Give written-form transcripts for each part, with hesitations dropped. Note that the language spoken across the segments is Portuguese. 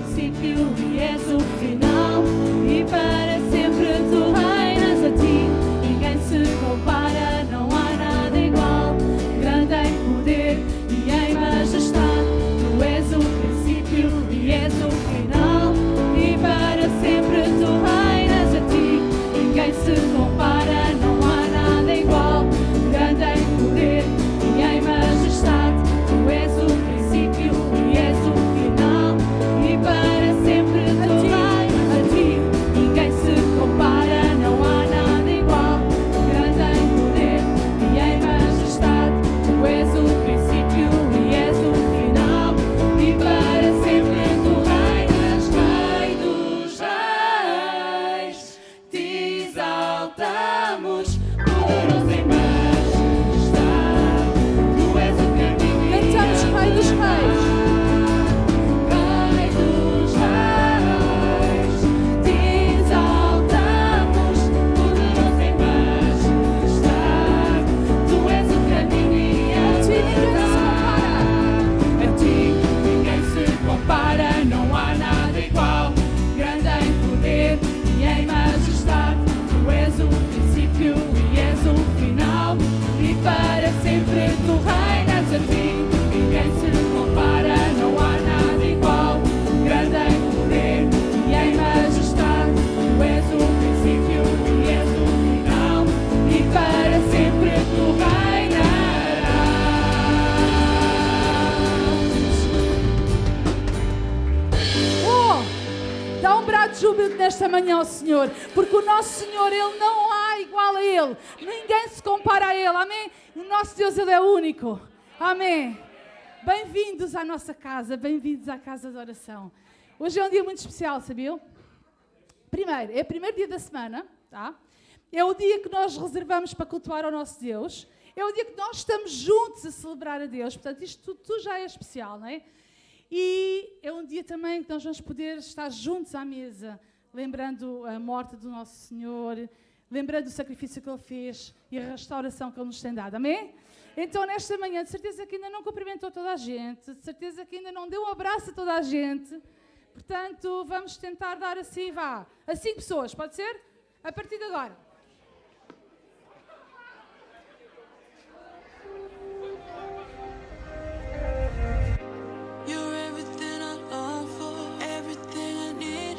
princípio e és o final. E para sempre tu reinas, a ti ninguém se compara, não há nada igual. Grande em poder e em majestade, tu és o princípio e és o final. E para sempre tu reinas, a ti ninguém se compara, não há nada igual. Grande em poder e em majestade, tu és o princípio e és o final. E para sempre tu reinas, a ti ninguém se compara, não há nada igual. Grande em poder e em majestade, tu és o princípio e és o final. E para sempre tu reinas, Rei dos reis, te exaltamos, poderoso em majestade, tu és o caminho. Cantamos Rei dos Reis. Rei dos reis, te exaltamos, poderoso em majestade, tu és o caminho e a verdade. A ti ninguém se compara, não há nada igual. Grande em poder e em majestade, tu és o princípio e és o final. E para sempre tu reinas, a ti ninguém se compara, não há nada igual. Grande em poder e em majestade, tu és o princípio e és o final. E para sempre tu reinarás. Oh, dá um brado de júbilo nesta manhã ao Senhor, porque o nosso Senhor, Ele não há igual a Ele, ninguém se compara a Ele, amém? O nosso Deus, Ele é único, amém? Bem-vindos à nossa casa, bem-vindos à casa de oração. Hoje é um dia muito especial, sabiam? Primeiro, é o primeiro dia da semana, tá? É o dia que nós reservamos para cultuar ao nosso Deus, é o dia que nós estamos juntos a celebrar a Deus, portanto isto tudo já é especial, não é? E é um dia também que nós vamos poder estar juntos à mesa, lembrando a morte do nosso Senhor, lembrando o sacrifício que Ele fez e a restauração que Ele nos tem dado, amém? Então, nesta manhã, de certeza que ainda não cumprimentou toda a gente, de certeza que ainda não deu um abraço a toda a gente, portanto, vamos tentar dar assim, vá, a 5 pessoas, pode ser? A partir de agora. You're everything I long for, everything I need,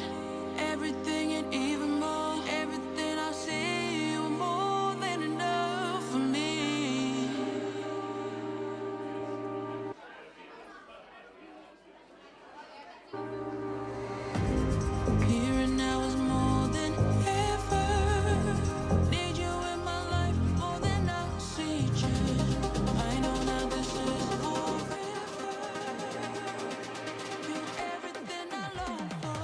everything and even more. Everything I see, you're more than enough for me. Here and now is more than ever. Need you in my life more than I see you. I know now this is forever. You're everything I long for.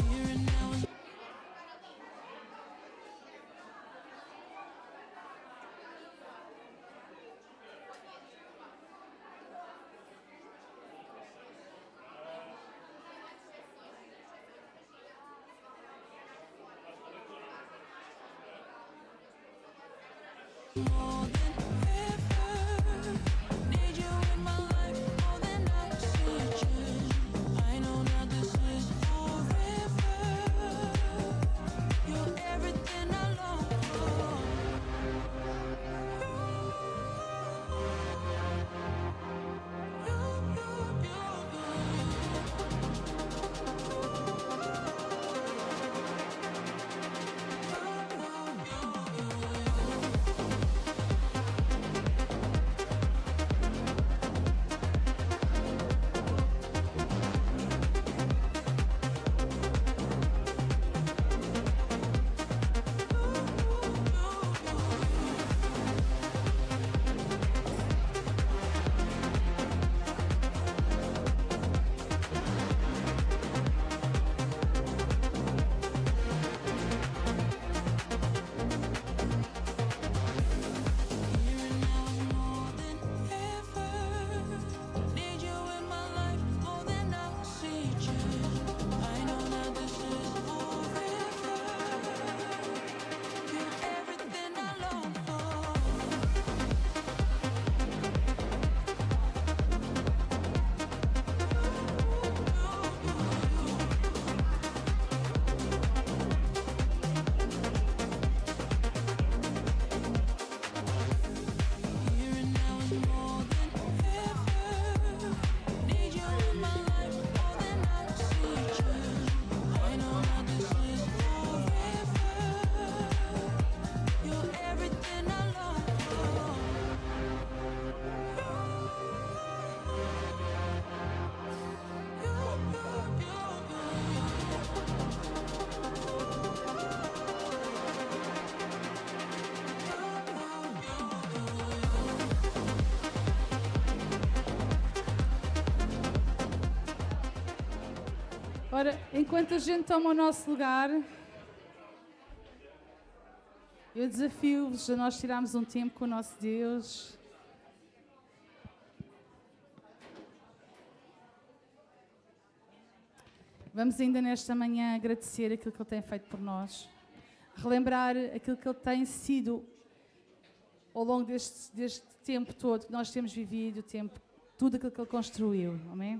Here and now is more than ever. Need you in my life more than I see you. I know now this is forever. You're everything I long for. Ora, enquanto a gente toma o nosso lugar, eu desafio-vos a nós tirarmos um tempo com o nosso Deus. Vamos ainda nesta manhã agradecer aquilo que Ele tem feito por nós, relembrar aquilo que Ele tem sido ao longo deste tempo todo que nós temos vivido, tudo aquilo que Ele construiu. Amém?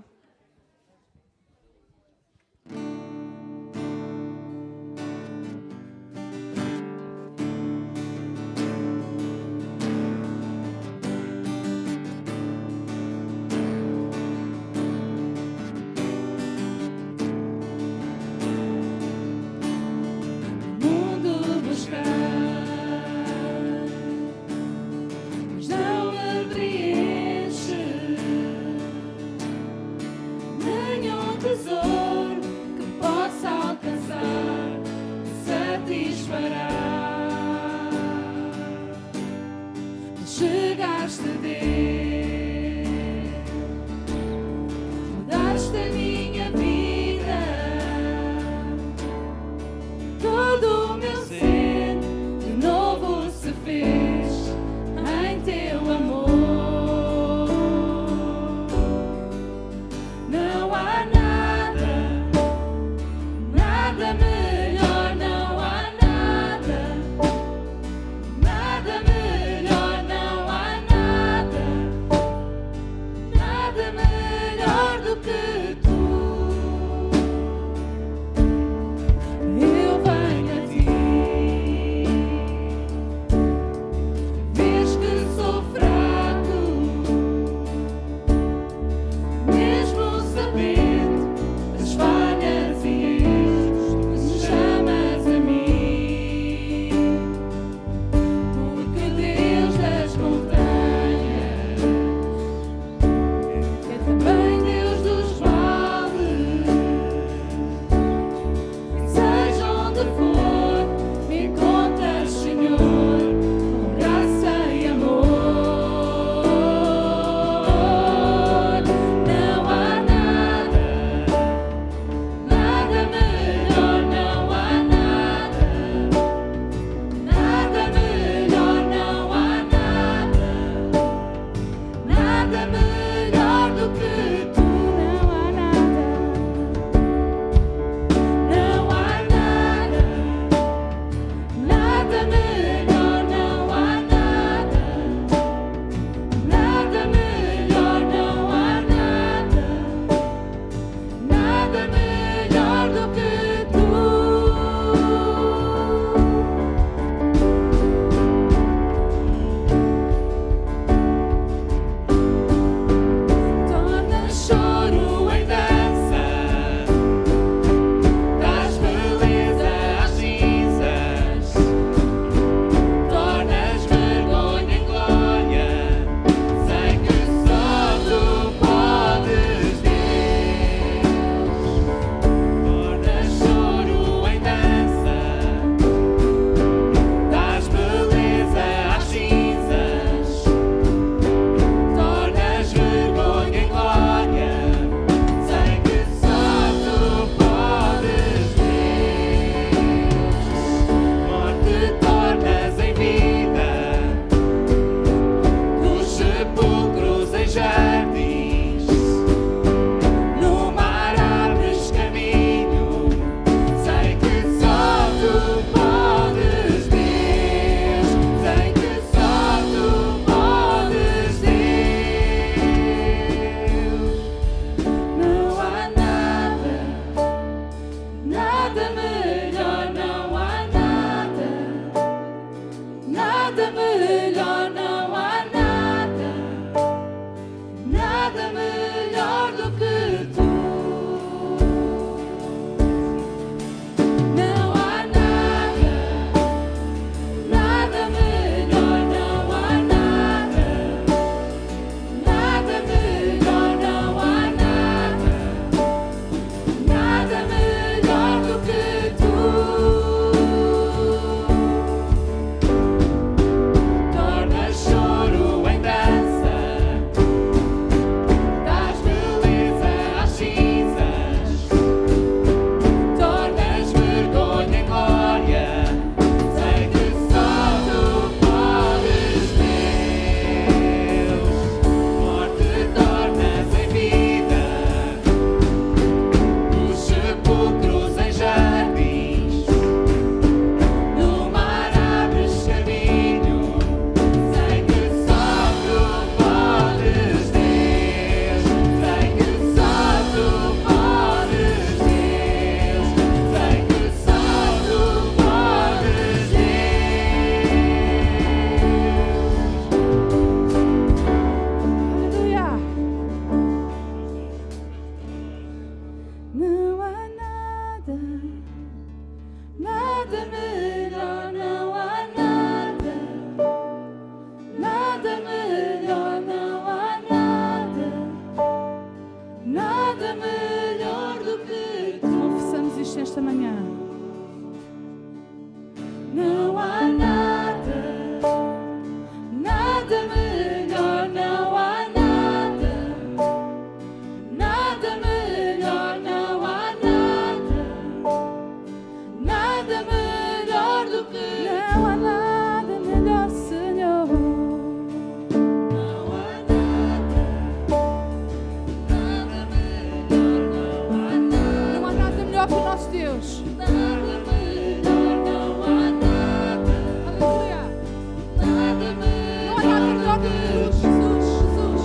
Deus, Jesus, Jesus.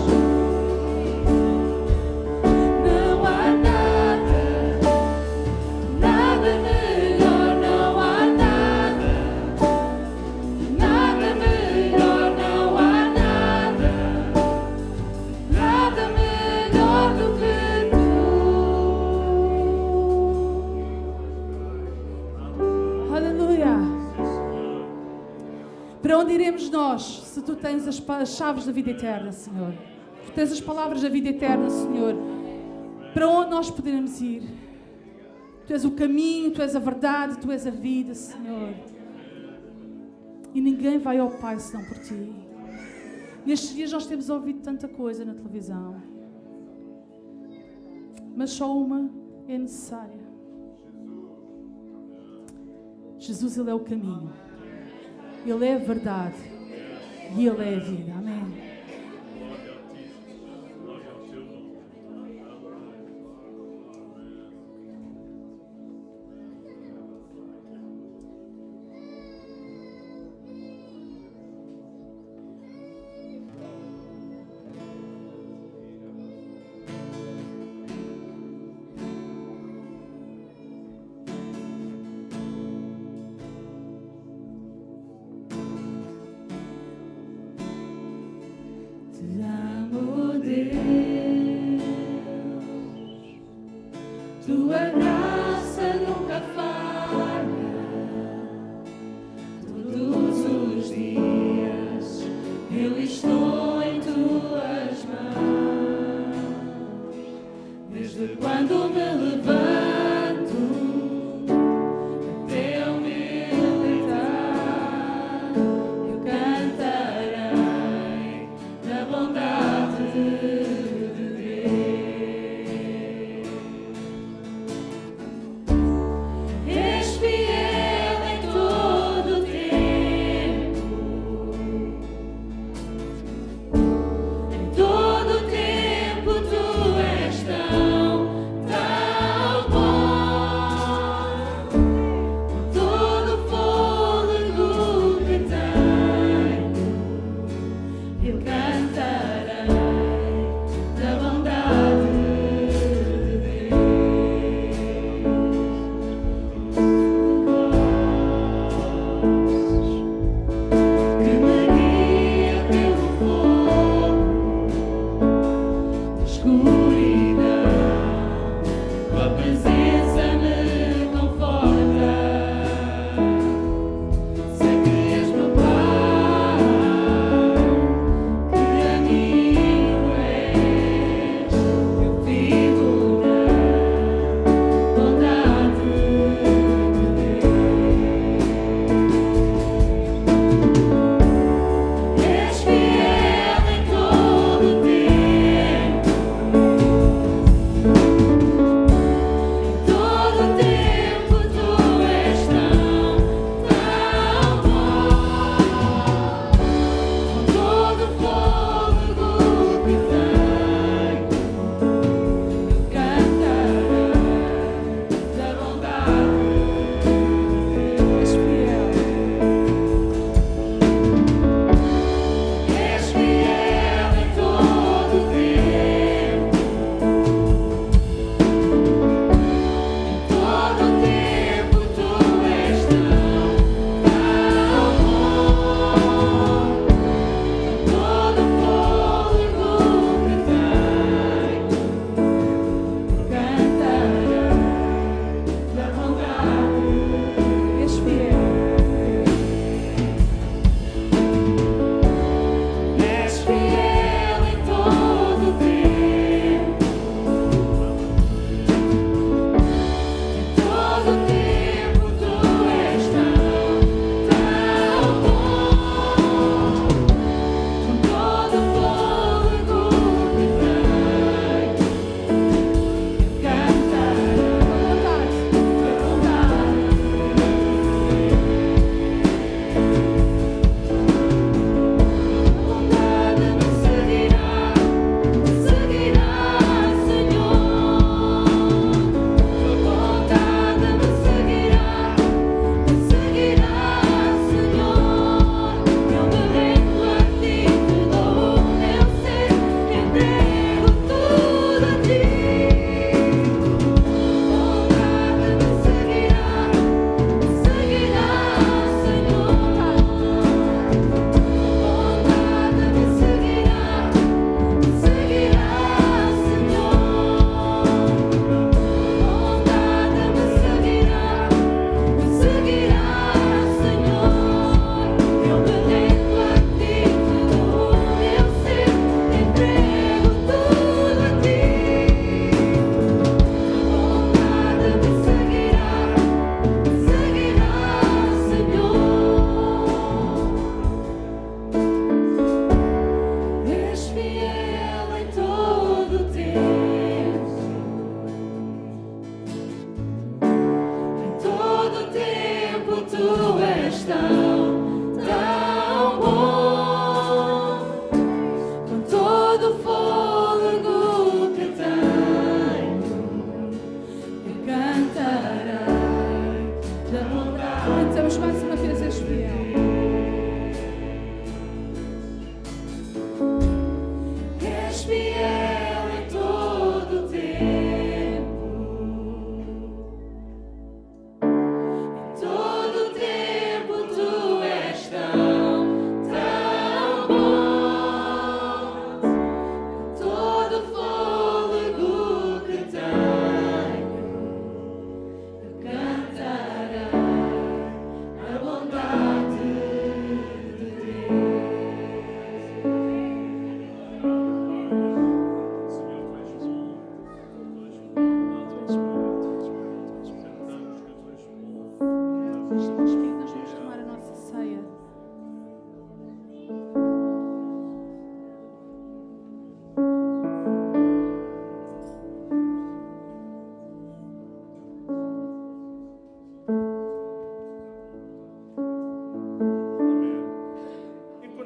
Não há nada, nada melhor, não há nada, nada melhor, não há nada, nada melhor do que tu. Aleluia. Para onde iremos nós, se tu tens as chaves da vida eterna, Senhor? Tu tens as palavras da vida eterna, Senhor. Para onde nós poderemos ir? Tu és o caminho, Tu és a verdade, Tu és a vida, Senhor. E ninguém vai ao Pai senão por Ti. Nestes dias nós temos ouvido tanta coisa na televisão. Mas só uma é necessária. Jesus, Ele é o caminho. Ele é a verdade e Ele é a vida. Amém.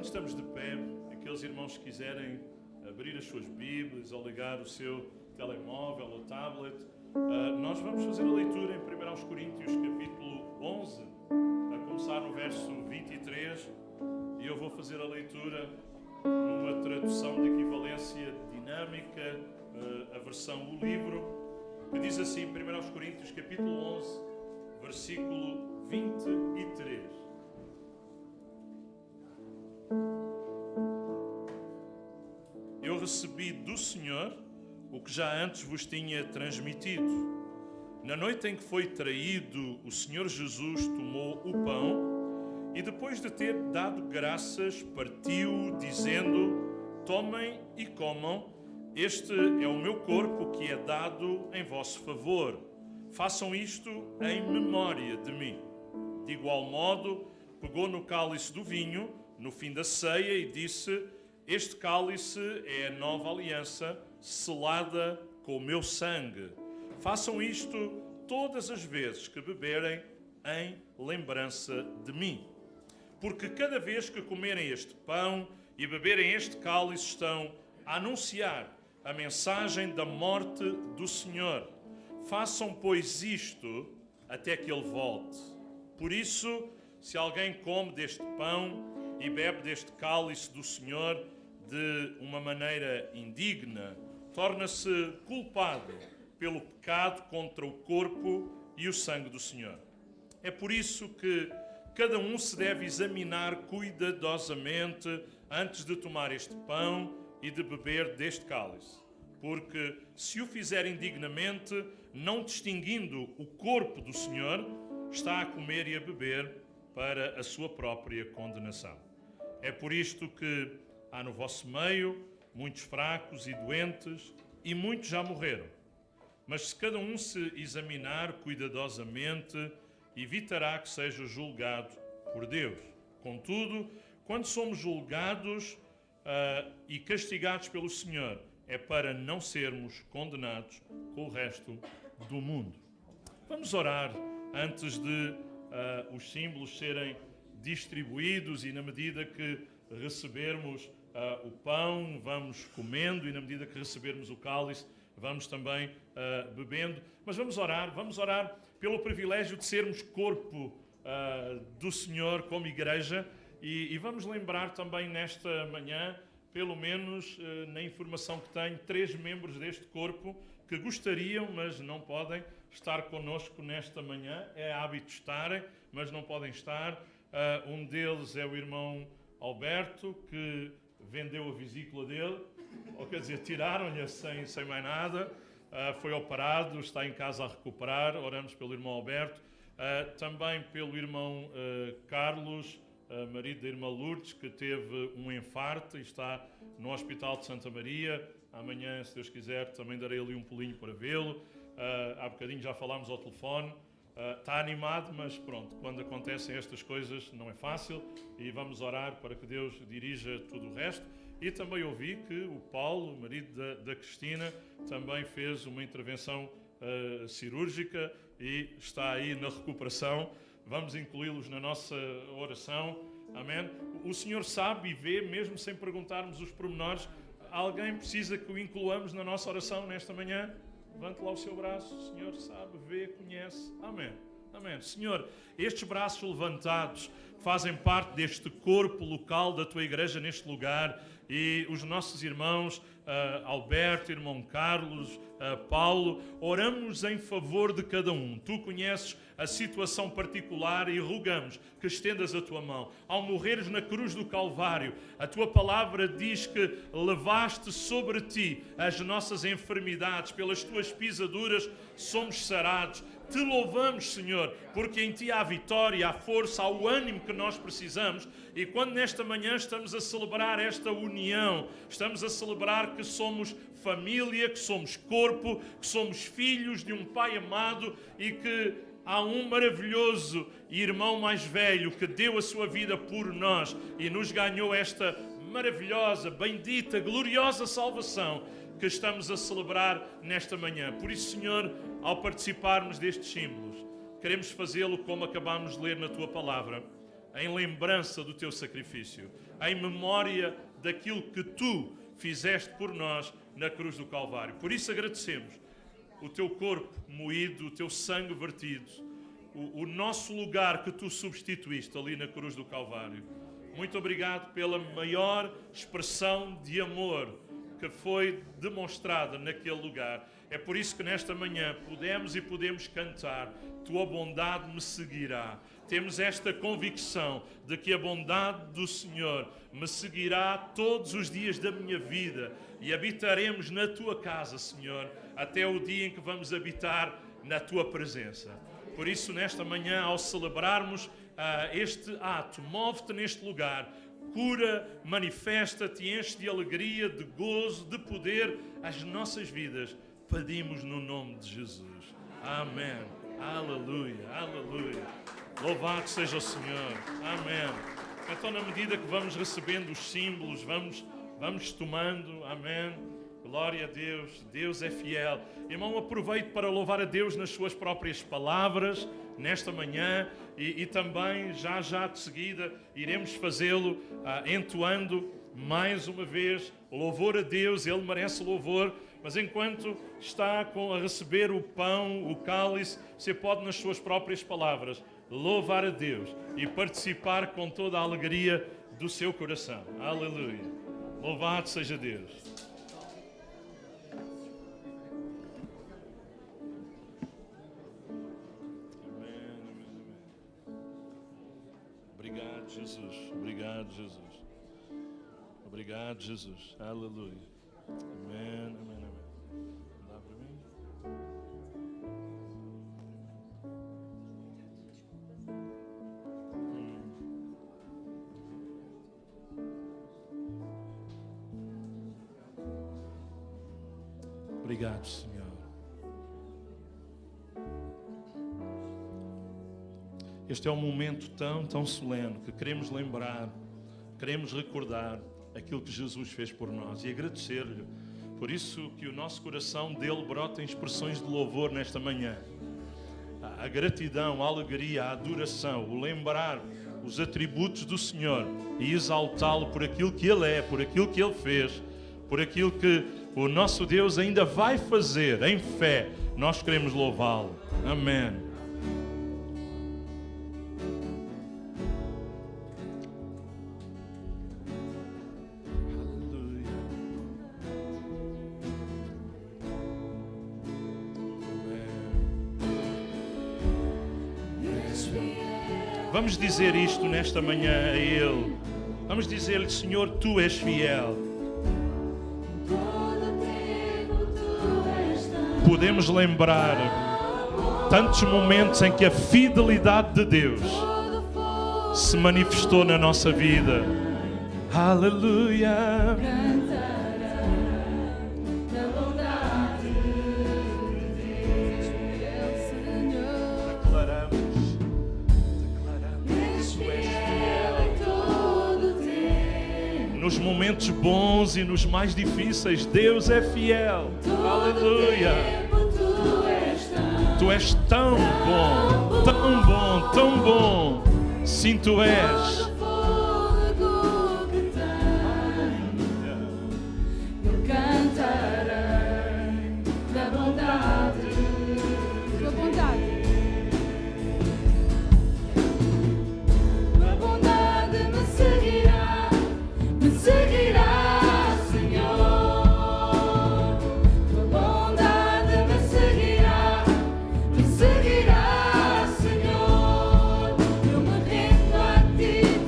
Enquanto estamos de pé, aqueles irmãos que quiserem abrir as suas Bíblias ou ligar o seu telemóvel ou tablet, nós vamos fazer a leitura em 1 Coríntios capítulo 11, a começar no verso 23, e eu vou fazer a leitura numa tradução de equivalência dinâmica, a versão O Livro, que diz assim, 1 Coríntios capítulo 11, versículo 23. Eu recebi do Senhor o que já antes vos tinha transmitido. Na noite em que foi traído, o Senhor Jesus tomou o pão e, depois de ter dado graças, partiu, dizendo: tomem e comam, este é o meu corpo que é dado em vosso favor. Façam isto em memória de mim. De igual modo, pegou no cálice do vinho, no fim da ceia, e disse: este cálice é a nova aliança, selada com o meu sangue. Façam isto todas as vezes que beberem, em lembrança de mim. Porque cada vez que comerem este pão e beberem este cálice, estão a anunciar a mensagem da morte do Senhor. Façam, pois, isto até que Ele volte. Por isso, se alguém come deste pão e bebe deste cálice do Senhor de uma maneira indigna, torna-se culpado pelo pecado contra o corpo e o sangue do Senhor. É por isso que cada um se deve examinar cuidadosamente antes de tomar este pão e de beber deste cálice. Porque se o fizer indignamente, não distinguindo o corpo do Senhor, está a comer e a beber para a sua própria condenação. É por isto que há no vosso meio muitos fracos e doentes, e muitos já morreram. Mas se cada um se examinar cuidadosamente, evitará que seja julgado por Deus. Contudo, quando somos julgados e castigados pelo Senhor, é para não sermos condenados com o resto do mundo. Vamos orar antes de os símbolos serem distribuídos, e na medida que recebermos o pão, vamos comendo, e na medida que recebermos o cálice, vamos também bebendo. Mas vamos orar pelo privilégio de sermos corpo do Senhor como igreja, e vamos lembrar também nesta manhã, pelo menos na informação que tenho, 3 membros deste corpo que gostariam, mas não podem estar connosco nesta manhã. É hábito estarem, mas não podem estar. Um deles é o irmão Alberto, que vendeu a vesícula dele, ou quer dizer, tiraram-lhe sem mais nada, foi operado, está em casa a recuperar. Oramos pelo irmão Alberto, também pelo irmão Carlos, marido da irmã Lourdes, que teve um infarto e está no Hospital de Santa Maria. Amanhã, se Deus quiser, também darei ali um pulinho para vê-lo. Há bocadinho já falámos ao telefone. Está animado, mas pronto, quando acontecem estas coisas não é fácil, e vamos orar para que Deus dirija tudo o resto. E também ouvi que o Paulo, marido da Cristina, também fez uma intervenção cirúrgica e está aí na recuperação. Vamos incluí-los na nossa oração. Amém? O Senhor sabe e vê, mesmo sem perguntarmos os pormenores. Alguém precisa que o incluamos na nossa oração nesta manhã? Levante lá o seu braço. O Senhor sabe, vê, conhece. Amém. Amém. Senhor, estes braços levantados fazem parte deste corpo local da tua igreja neste lugar, e os nossos irmãos Alberto, irmão Carlos, Paulo, oramos em favor de cada um. Tu conheces a situação particular e rogamos que estendas a tua mão. Ao morreres na cruz do Calvário, a tua palavra diz que levaste sobre ti as nossas enfermidades, pelas tuas pisaduras somos sarados. Te louvamos, Senhor, porque em Ti há vitória, há força, há o ânimo que nós precisamos. E quando nesta manhã estamos a celebrar esta união, estamos a celebrar que somos família, que somos corpo, que somos filhos de um Pai amado, e que há um maravilhoso irmão mais velho que deu a sua vida por nós e nos ganhou esta maravilhosa, bendita, gloriosa salvação que estamos a celebrar nesta manhã. Por isso, Senhor, ao participarmos destes símbolos, queremos fazê-lo como acabámos de ler na Tua Palavra, em lembrança do teu sacrifício, em memória daquilo que tu fizeste por nós na cruz do Calvário. Por isso agradecemos o teu corpo moído, o teu sangue vertido, o nosso lugar que tu substituíste ali na cruz do Calvário. Muito obrigado pela maior expressão de amor que foi demonstrada naquele lugar. É por isso que nesta manhã podemos cantar: tua bondade me seguirá. Temos esta convicção de que a bondade do Senhor me seguirá todos os dias da minha vida e habitaremos na tua casa, Senhor, até o dia em que vamos habitar na tua presença. Por isso, nesta manhã, ao celebrarmos este ato, move-te neste lugar, cura, manifesta-te, enche de alegria, de gozo, de poder as nossas vidas. Pedimos no nome de Jesus. Amém. Aleluia, aleluia. Louvado seja o Senhor. Amém. Então, na medida que vamos recebendo os símbolos, vamos tomando. Amém. Glória a Deus. Deus é fiel. Irmão, aproveite para louvar a Deus nas suas próprias palavras nesta manhã e também já de seguida iremos fazê-lo entoando mais uma vez louvor a Deus. Ele merece louvor. Mas enquanto está a receber o pão, o cálice, você pode nas suas próprias palavras louvar a Deus e participar com toda a alegria do seu coração. Aleluia. Louvado seja Deus. Amém, amém, amém. Obrigado, Jesus. Obrigado, Jesus. Obrigado, Jesus. Aleluia. Amém, amém, amém. Dá para mim? Obrigado, Senhor. Este é um momento tão solene que queremos lembrar, queremos recordar aquilo que Jesus fez por nós e agradecer-lhe. Por isso que o nosso coração dele brota em expressões de louvor nesta manhã. A gratidão, a alegria, a adoração, o lembrar os atributos do Senhor e exaltá-lo por aquilo que Ele é, por aquilo que Ele fez, por aquilo que o nosso Deus ainda vai fazer em fé. Nós queremos louvá-lo. Amém. Vamos dizer isto nesta manhã a Ele. Vamos dizer-lhe: Senhor, Tu és fiel. Podemos lembrar tantos momentos em que a fidelidade de Deus se manifestou na nossa vida. Aleluia. Nos momentos bons e nos mais difíceis, Deus é fiel. Aleluia. Tu és tão bom, tão bom, tão bom. Sim, Tu és. Eu cantarei da bondade, Tua bondade. tua bondade me seguirá, Senhor. Tua bondade me seguirá, Senhor. Eu me rendo a Ti.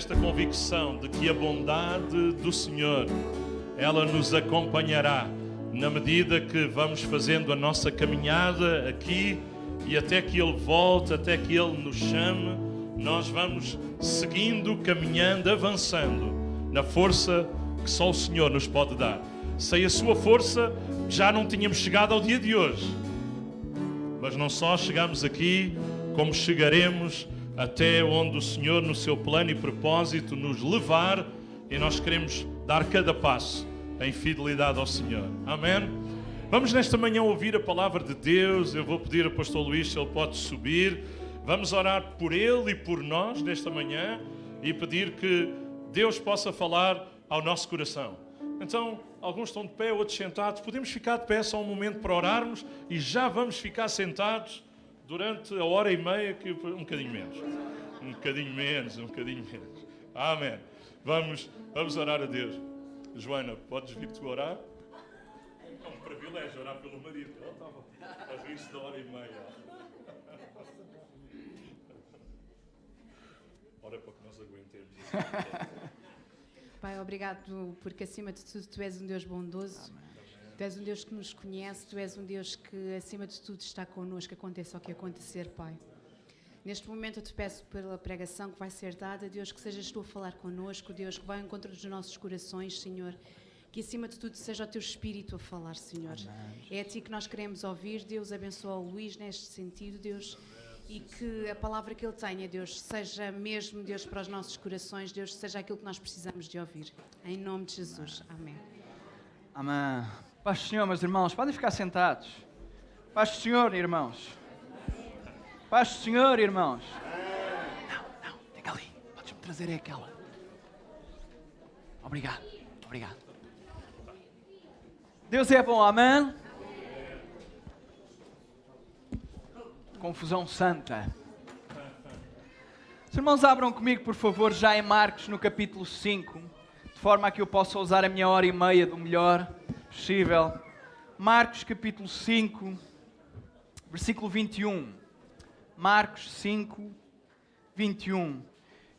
esta convicção de que a bondade do Senhor, ela nos acompanhará na medida que vamos fazendo a nossa caminhada aqui e até que Ele volte, até que Ele nos chame, nós vamos seguindo, caminhando, avançando na força que só o Senhor nos pode dar. Sem a sua força já não tínhamos chegado ao dia de hoje. Mas não só chegamos aqui, como chegaremos até onde o Senhor, no seu plano e propósito, nos levar, e nós queremos dar cada passo em fidelidade ao Senhor. Amém? Vamos nesta manhã ouvir a palavra de Deus. Eu vou pedir ao pastor Luís se ele pode subir. Vamos orar por ele e por nós nesta manhã e pedir que Deus possa falar ao nosso coração. Então, alguns estão de pé, outros sentados. Podemos ficar de pé só um momento para orarmos e já vamos ficar sentados durante a hora e meia, um bocadinho menos. Um bocadinho menos. Amém. Vamos orar a Deus. Joana, podes vir tu orar? É um privilégio orar pelo marido. Ela estava a rir-se da hora e meia. Ora para que nós aguentemos. Pai, obrigado porque acima de tudo Tu és um Deus bondoso. Amém. Tu és um Deus que nos conhece. Tu és um Deus que acima de tudo está connosco, aconteça o que acontecer, Pai. Neste momento eu Te peço pela pregação que vai ser dada, Deus, que sejas Tu a falar connosco, Deus, que vai ao encontro dos nossos corações, Senhor. Que acima de tudo seja o Teu Espírito a falar, Senhor. Amém. É a Ti que nós queremos ouvir, Deus, abençoa o Luís neste sentido, Deus. E que a palavra que ele tenha, Deus, seja mesmo, Deus, para os nossos corações, Deus, seja aquilo que nós precisamos de ouvir. Em nome de Jesus. Amém. Amém. Paz do Senhor, meus irmãos. Podem ficar sentados. Paz do Senhor, irmãos. Paz do Senhor, irmãos. Não, fica ali. Podes-me trazer aquela. Obrigado. Deus é bom, amém? Confusão santa. Os irmãos, abram comigo, por favor, já em Marcos, no capítulo 5, de forma a que eu possa usar a minha hora e meia do melhor possível. Marcos, capítulo 5, versículo 21. Marcos 5, 21.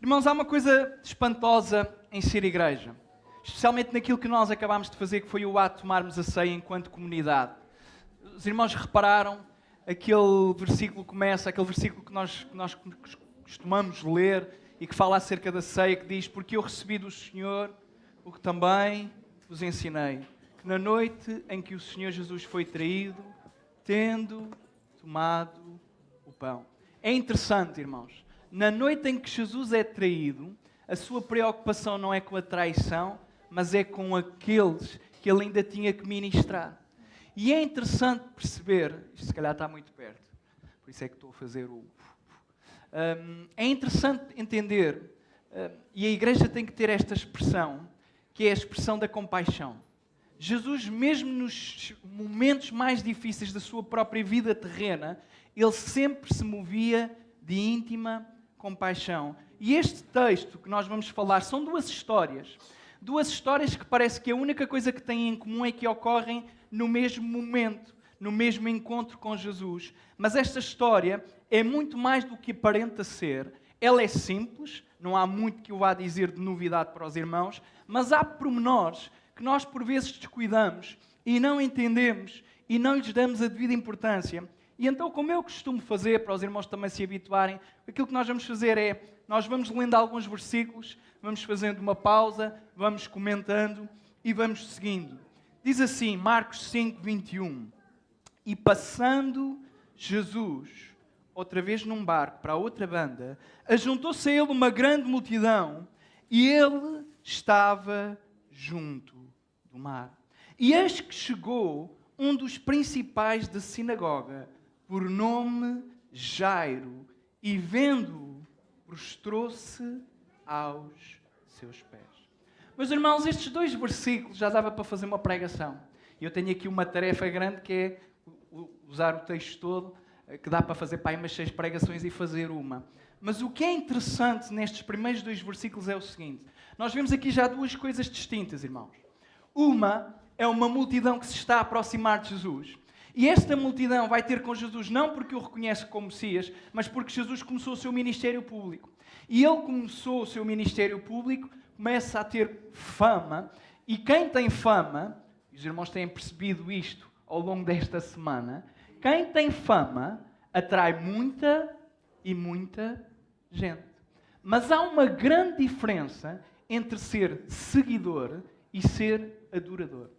Irmãos, há uma coisa espantosa em ser igreja, especialmente naquilo que nós acabámos de fazer, que foi o ato de tomarmos a ceia enquanto comunidade. Os irmãos repararam, aquele versículo começa, aquele versículo que nós costumamos ler e que fala acerca da ceia, que diz: porque eu recebi do Senhor o que também vos ensinei, que na noite em que o Senhor Jesus foi traído, tendo tomado o pão. É interessante, irmãos, na noite em que Jesus é traído, a sua preocupação não é com a traição, mas é com aqueles que ele ainda tinha que ministrar. E é interessante perceber, isto se calhar está muito perto, por isso é que estou a fazer o... é interessante entender, e a igreja tem que ter esta expressão, que é a expressão da compaixão. Jesus, mesmo nos momentos mais difíceis da sua própria vida terrena, ele sempre se movia de íntima compaixão. E este texto que nós vamos falar são duas histórias que parece que a única coisa que têm em comum é que ocorrem no mesmo momento, no mesmo encontro com Jesus. Mas esta história é muito mais do que aparenta ser. Ela é simples, não há muito que eu vá dizer de novidade para os irmãos, mas há pormenores que nós por vezes descuidamos e não entendemos e não lhes damos a devida importância. E então, como eu costumo fazer, para os irmãos também se habituarem, aquilo que nós vamos fazer é, nós vamos lendo alguns versículos, vamos fazendo uma pausa, vamos comentando e vamos seguindo. Diz assim, Marcos 5, 21. E passando Jesus, outra vez num barco para a outra banda, ajuntou-se a ele uma grande multidão e ele estava junto do mar. E eis que chegou um dos principais da sinagoga, por nome Jairo, e vendo-o, prostrou-se aos seus pés. Meus irmãos, estes dois versículos já dava para fazer uma pregação. Eu tenho aqui uma tarefa grande que é usar o texto todo, que dá para fazer para aí umas 6 pregações e fazer uma. Mas o que é interessante nestes primeiros 2 versículos é o seguinte. Nós vemos aqui já duas coisas distintas, irmãos. Uma é uma multidão que se está a aproximar de Jesus. E esta multidão vai ter com Jesus não porque o reconhece como Messias, mas porque Jesus começou o seu ministério público. E ele começou o seu ministério público, começa a ter fama, e quem tem fama, os irmãos têm percebido isto ao longo desta semana, quem tem fama atrai muita e muita gente. Mas há uma grande diferença entre ser seguidor e ser adorador.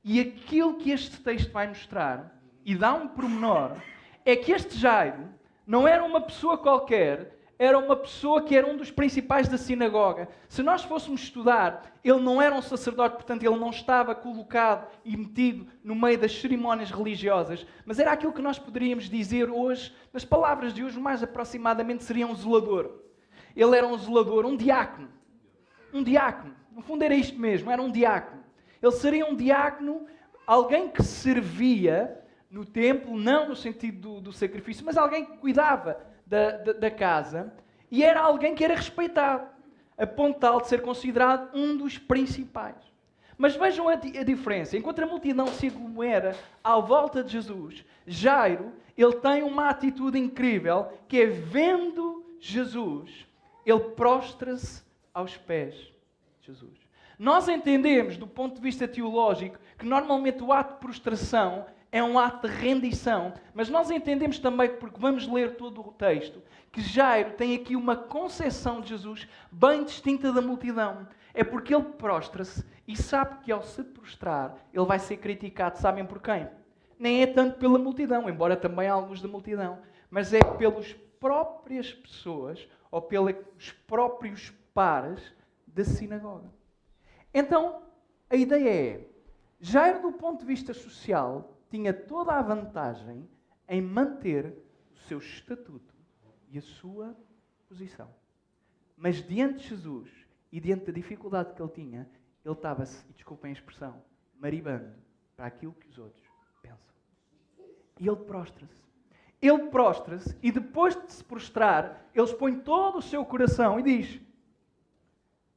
E aquilo que este texto vai mostrar, e dá um pormenor, é que este Jairo não era uma pessoa qualquer, era uma pessoa que era um dos principais da sinagoga. Se nós fôssemos estudar, ele não era um sacerdote, portanto ele não estava colocado e metido no meio das cerimónias religiosas, mas era aquilo que nós poderíamos dizer hoje, nas palavras de hoje, mais aproximadamente seria um zelador. Ele era um zelador, um diácono. Um diácono. No fundo era isto mesmo, era um diácono. Ele seria um diácono, alguém que servia no templo, não no sentido do sacrifício, mas alguém que cuidava da casa, e era alguém que era respeitado, a ponto tal de ser considerado um dos principais. Mas vejam a diferença. Enquanto a multidão se aglomera à volta de Jesus, Jairo, ele tem uma atitude incrível, que é vendo Jesus, ele prostra-se aos pés de Jesus. Nós entendemos, do ponto de vista teológico, que normalmente o ato de prostração é um ato de rendição, mas nós entendemos também, porque vamos ler todo o texto, que Jairo tem aqui uma concepção de Jesus bem distinta da multidão. É porque ele prostra-se e sabe que ao se prostrar, ele vai ser criticado, sabem por quem? Nem é tanto pela multidão, embora também alguns da multidão, mas é pelas próprias pessoas ou pelos próprios pares da sinagoga. Então, a ideia é, Jairo, do ponto de vista social, tinha toda a vantagem em manter o seu estatuto e a sua posição. Mas diante de Jesus e diante da dificuldade que ele tinha, ele estava-se, e desculpem a expressão, maribando para aquilo que os outros pensam. E ele prostra-se. Ele prostra-se e depois de se prostrar, ele expõe todo o seu coração e diz,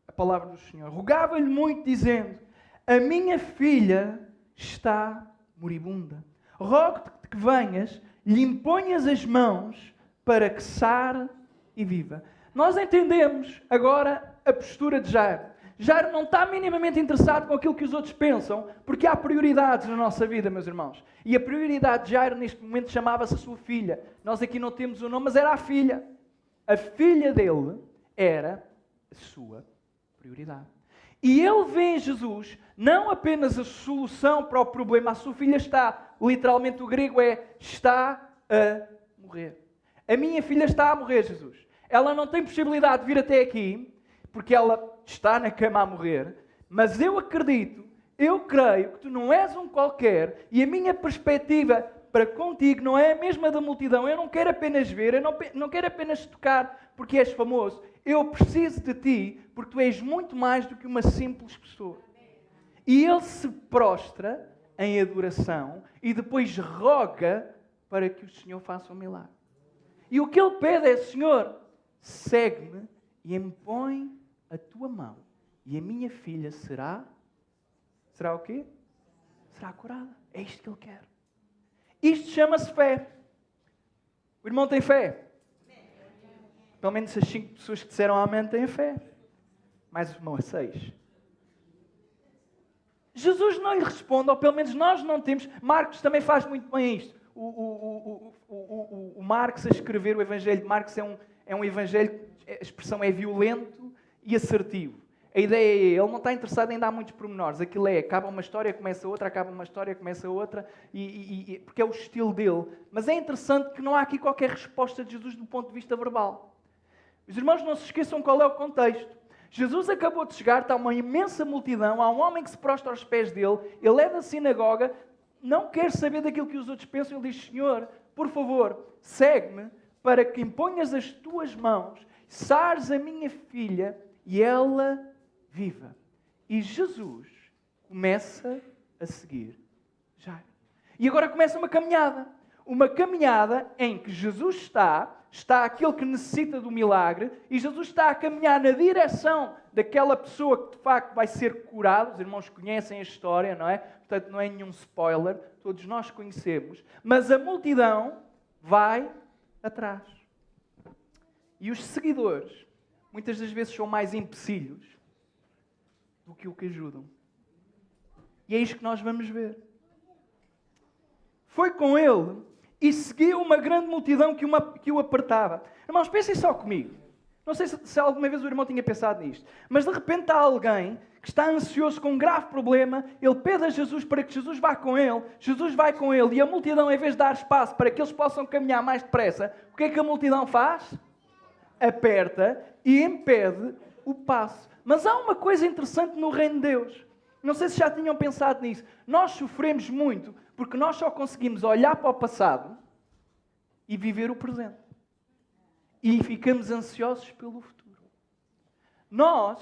a palavra do Senhor, rogava-lhe muito dizendo, a minha filha está moribunda. Rogo-te que venhas, lhe imponhas as mãos para que sare e viva. Nós entendemos agora a postura de Jairo. Jairo não está minimamente interessado com aquilo que os outros pensam, porque há prioridades na nossa vida, meus irmãos. E a prioridade de Jairo neste momento chamava-se a sua filha. Nós aqui não temos o nome, mas era a filha. A filha dele era a sua prioridade. E ele vê em Jesus não apenas a solução para o problema. A sua filha está, literalmente o grego é, está a morrer. A minha filha está a morrer, Jesus. Ela não tem possibilidade de vir até aqui, porque ela está na cama a morrer. Mas eu acredito, eu creio que tu não és um qualquer, e a minha perspectiva para contigo não é a mesma da multidão. Eu não quero apenas ver, eu não quero apenas tocar porque és famoso. Eu preciso de ti porque tu és muito mais do que uma simples pessoa. E ele se prostra em adoração e depois roga para que o Senhor faça um milagre. E o que ele pede é, Senhor, segue-me e impõe a tua mão. E a minha filha será o quê? Será curada. É isto que ele quer. Isto chama-se fé. O irmão tem fé? Pelo menos as 5 pessoas que disseram amém têm fé. Mais o irmão a 6. Jesus não lhe responde, ou pelo menos nós não temos. Marcos também faz muito bem isto. O Marcos a escrever o Evangelho de Marcos é um Evangelho, a expressão é violento e assertivo. A ideia é, ele não está interessado em dar muitos pormenores. Aquilo é, acaba uma história, começa outra, acaba uma história, começa outra, porque é o estilo dele. Mas é interessante que não há aqui qualquer resposta de Jesus do ponto de vista verbal. Os irmãos não se esqueçam qual é o contexto. Jesus acabou de chegar, está uma imensa multidão, há um homem que se prostra aos pés dele, ele é da sinagoga, não quer saber daquilo que os outros pensam, ele diz, Senhor, por favor, segue-me para que imponhas as tuas mãos, sares a minha filha e ela viva. E Jesus começa a seguir Jairo. E agora começa uma caminhada em que Jesus está está aquele que necessita do milagre e Jesus está a caminhar na direção daquela pessoa que de facto vai ser curada. Os irmãos conhecem a história, não é? Portanto, não é nenhum spoiler, todos nós conhecemos. Mas a multidão vai atrás. E os seguidores, muitas das vezes, são mais empecilhos do que o que ajudam. E é isto que nós vamos ver. Foi com ele e seguiu uma grande multidão que o apertava. Irmãos, pensem só comigo. Não sei se alguma vez o irmão tinha pensado nisto, mas de repente há alguém que está ansioso com um grave problema, ele pede a Jesus para que Jesus vá com ele, Jesus vai com ele, e a multidão, em vez de dar espaço para que eles possam caminhar mais depressa, o que é que a multidão faz? Aperta e impede o passo. Mas há uma coisa interessante no reino de Deus. Não sei se já tinham pensado nisso. Nós sofremos muito porque nós só conseguimos olhar para o passado e viver o presente. E ficamos ansiosos pelo futuro. Nós,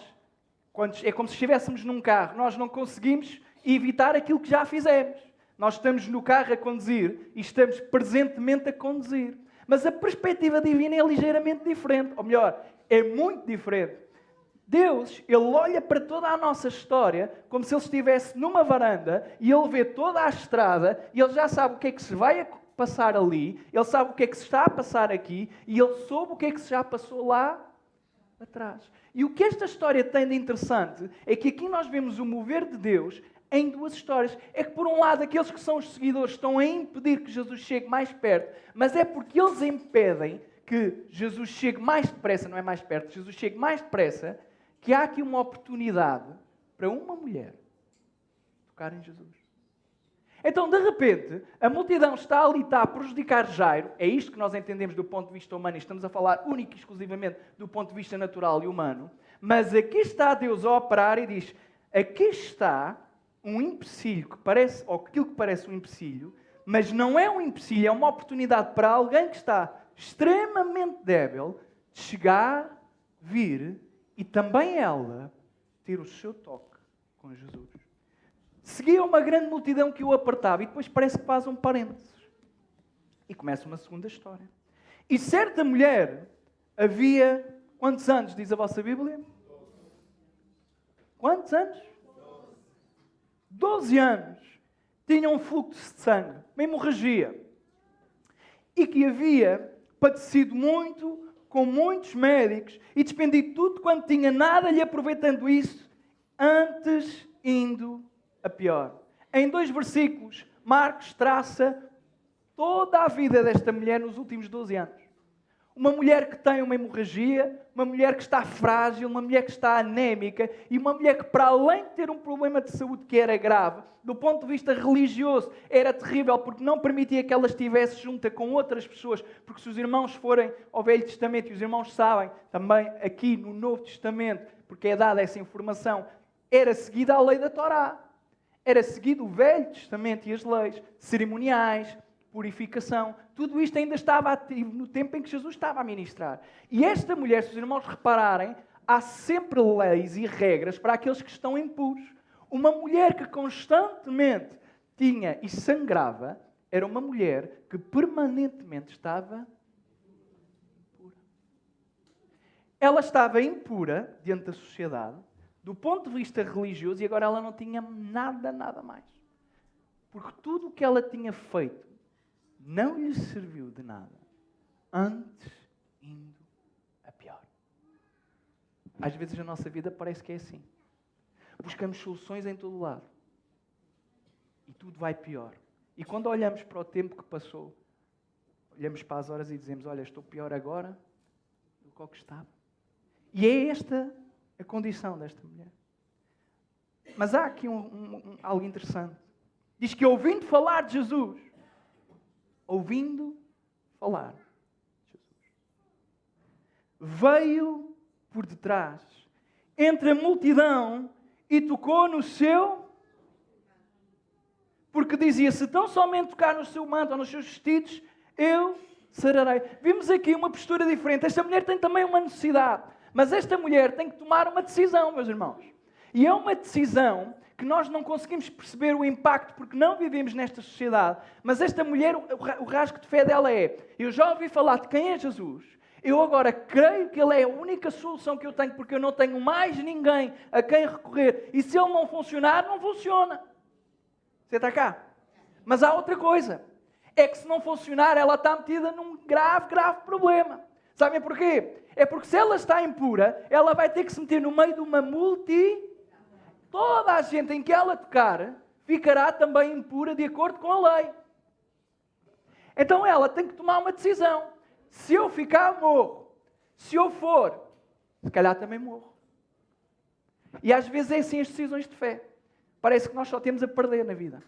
é como se estivéssemos num carro, nós não conseguimos evitar aquilo que já fizemos. Nós estamos no carro a conduzir e estamos presentemente a conduzir. Mas a perspectiva divina é ligeiramente diferente. Ou melhor, é muito diferente. Deus, Ele olha para toda a nossa história como se Ele estivesse numa varanda e Ele vê toda a estrada e Ele já sabe o que é que se vai passar ali, Ele sabe o que é que se está a passar aqui e Ele soube o que é que se já passou lá atrás. E o que esta história tem de interessante é que aqui nós vemos o mover de Deus em duas histórias. É que por um lado aqueles que são os seguidores estão a impedir que Jesus chegue mais perto, mas é porque eles impedem que Jesus chegue mais depressa, não é mais perto, Jesus chegue mais depressa, que há aqui uma oportunidade para uma mulher tocar em Jesus. Então, de repente, a multidão está ali, está a prejudicar Jairo. É isto que nós entendemos do ponto de vista humano. E estamos a falar única e exclusivamente do ponto de vista natural e humano. Mas aqui está Deus a operar e diz, aqui está um empecilho que parece, ou aquilo que parece um empecilho, mas não é um empecilho, é uma oportunidade para alguém que está extremamente débil de chegar, vir e também ela ter o seu toque com Jesus. Seguia uma grande multidão que o apertava e depois parece que faz um parênteses. E começa uma segunda história. E certa mulher havia... Quantos anos, diz a vossa Bíblia? Quantos anos? 12 anos. Tinha um fluxo de sangue, uma hemorragia. E que havia padecido muito, com muitos médicos, e despendido tudo quanto tinha, nada lhe aproveitando isso, antes indo a pior. Em 2 versículos, Marcos traça toda a vida desta mulher nos últimos 12 anos. Uma mulher que tem uma hemorragia, uma mulher que está frágil, uma mulher que está anémica e uma mulher que, para além de ter um problema de saúde que era grave, do ponto de vista religioso, era terrível porque não permitia que ela estivesse junta com outras pessoas, porque se os irmãos forem ao Velho Testamento, e os irmãos sabem, também aqui no Novo Testamento, porque é dada essa informação, era seguida a lei da Torá. Era seguido o Velho Testamento e as leis cerimoniais, purificação. Tudo isto ainda estava ativo no tempo em que Jesus estava a ministrar. E esta mulher, se os irmãos repararem, há sempre leis e regras para aqueles que estão impuros. Uma mulher que constantemente tinha e sangrava, era uma mulher que permanentemente estava impura. Ela estava impura diante da sociedade, do ponto de vista religioso, e agora ela não tinha nada mais. Porque tudo o que ela tinha feito não lhe serviu de nada, antes indo a pior. Às vezes a nossa vida parece que é assim. Buscamos soluções em todo lado. E tudo vai pior. E quando olhamos para o tempo que passou, olhamos para as horas e dizemos, olha, estou pior agora do que estava. E é esta a condição desta mulher. Mas há aqui algo interessante. Diz que ouvindo falar de Jesus, veio por detrás, entre a multidão, e tocou no seu, porque dizia, se tão somente tocar no seu manto ou nos seus vestidos, eu sararei. Vimos aqui uma postura diferente. Esta mulher tem também uma necessidade. Mas esta mulher tem que tomar uma decisão, meus irmãos. E é uma decisão que nós não conseguimos perceber o impacto porque não vivemos nesta sociedade. Mas esta mulher, o rasgo de fé dela é: eu já ouvi falar de quem é Jesus, eu agora creio que Ele é a única solução que eu tenho porque eu não tenho mais ninguém a quem recorrer. E se Ele não funcionar, não funciona. Você está cá? Mas há outra coisa. É que se não funcionar, ela está metida num grave, grave problema. Sabem porquê? É porque se ela está impura, ela vai ter que se meter no meio de uma Toda a gente em que ela tocar ficará também impura de acordo com a lei. Então ela tem que tomar uma decisão. Se eu ficar, morro. Se eu for, se calhar também morro. E às vezes é assim as decisões de fé. Parece que nós só temos a perder na vida.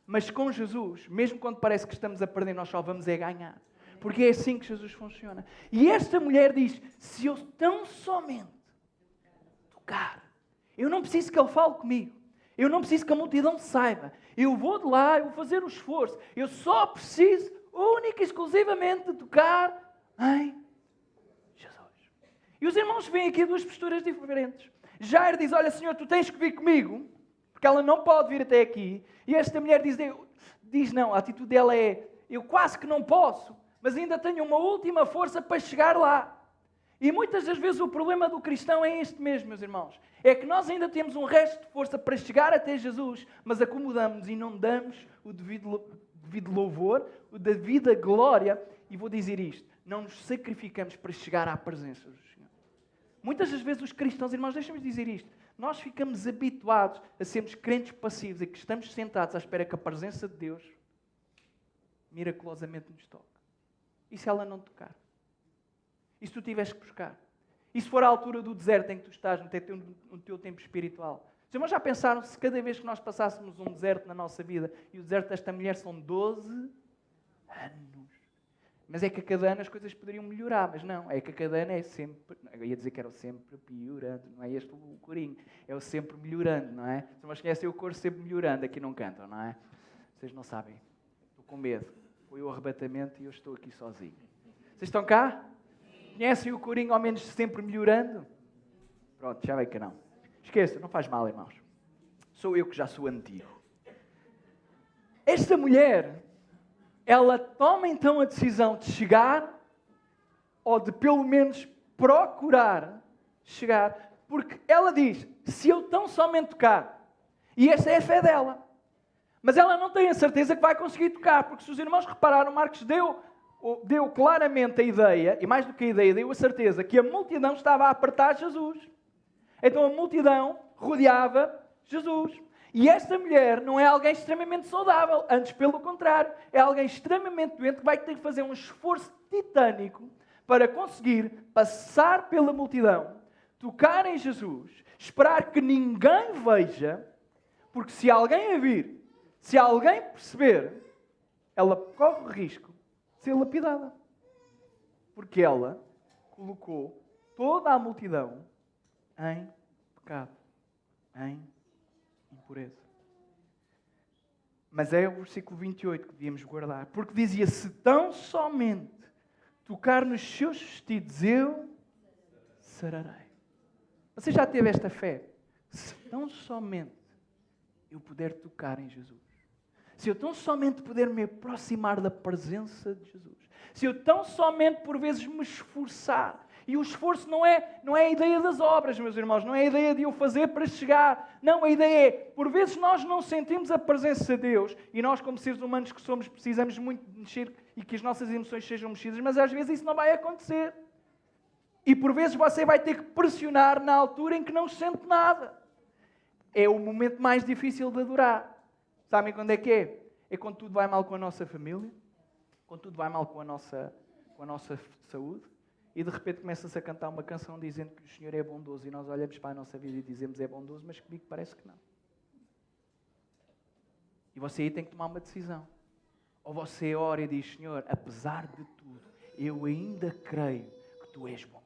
Mas com Jesus, mesmo quando parece que estamos a perder, nós só vamos é ganhar. Porque é assim que Jesus funciona. E esta mulher diz: se eu tão somente tocar, eu não preciso que Ele fale comigo. Eu não preciso que a multidão saiba. Eu vou de lá, eu vou fazer o esforço. Eu só preciso, única e exclusivamente, de tocar em Jesus. E os irmãos veem aqui duas posturas diferentes. Jair diz: olha, Senhor, tu tens que vir comigo, porque ela não pode vir até aqui. E esta mulher diz não, a atitude dela é: eu quase que não posso, mas ainda tenho uma última força para chegar lá. E muitas das vezes o problema do cristão é este mesmo, meus irmãos. É que nós ainda temos um resto de força para chegar até Jesus, mas acomodamos e não damos o devido louvor, a devida glória. E vou dizer isto: não nos sacrificamos para chegar à presença do Senhor. Muitas das vezes os cristãos, irmãos, deixem-me dizer isto: nós ficamos habituados a sermos crentes passivos e que estamos sentados à espera que a presença de Deus miraculosamente nos toque. E se ela não tocar? E se tu tiveres que buscar? E se for à altura do deserto em que tu estás, no teu tempo espiritual? Os irmãos já pensaram se cada vez que nós passássemos um deserto na nossa vida, e o deserto desta mulher são 12 anos. Mas é que a cada ano as coisas poderiam melhorar, mas não. É que a cada ano é sempre... Eu ia dizer que era o sempre piorando, não é este o corinho. É o sempre melhorando, não é? Os irmãos conhecem o coro sempre melhorando, aqui não cantam, não é? Vocês não sabem. Estou com medo. Foi o arrebatamento e eu estou aqui sozinho. Vocês estão cá? Conhecem o corinho ao menos sempre melhorando? Pronto, já veio que não. Esqueça, não faz mal, irmãos. Sou eu que já sou antigo. Esta mulher, ela toma então a decisão de chegar, ou de pelo menos procurar chegar, porque ela diz: se eu tão somente tocar, e esta é a fé dela. Mas ela não tem a certeza que vai conseguir tocar, porque se os irmãos repararam, Marcos deu claramente a ideia, e mais do que a ideia, deu a certeza que a multidão estava a apertar Jesus. Então a multidão rodeava Jesus. E esta mulher não é alguém extremamente saudável, antes pelo contrário, é alguém extremamente doente que vai ter que fazer um esforço titânico para conseguir passar pela multidão, tocar em Jesus, esperar que ninguém veja, porque se alguém a vir, se alguém perceber, ela corre o risco de ser lapidada. Porque ela colocou toda a multidão em pecado, em impureza. Mas é o versículo 28 que devíamos guardar, porque dizia: se tão somente tocar nos seus vestidos, eu sararei. Você já teve esta fé? Se tão somente eu puder tocar em Jesus, se eu tão somente puder me aproximar da presença de Jesus, se eu tão somente por vezes me esforçar. E o esforço não é a ideia das obras, meus irmãos, não é a ideia de eu fazer para chegar. Não, a ideia é, por vezes nós não sentimos a presença de Deus, e nós como seres humanos que somos, precisamos muito de mexer e que as nossas emoções sejam mexidas, mas às vezes isso não vai acontecer. E por vezes você vai ter que pressionar na altura em que não sente nada. É o momento mais difícil de adorar. Sabem quando é que é? É quando tudo vai mal com a nossa família, quando tudo vai mal com a nossa saúde, e de repente começa-se a cantar uma canção dizendo que o Senhor é bondoso, e nós olhamos para a nossa vida e dizemos: é bondoso, mas comigo parece que não. E você aí tem que tomar uma decisão. Ou você ora e diz: Senhor, apesar de tudo, eu ainda creio que Tu és bondoso.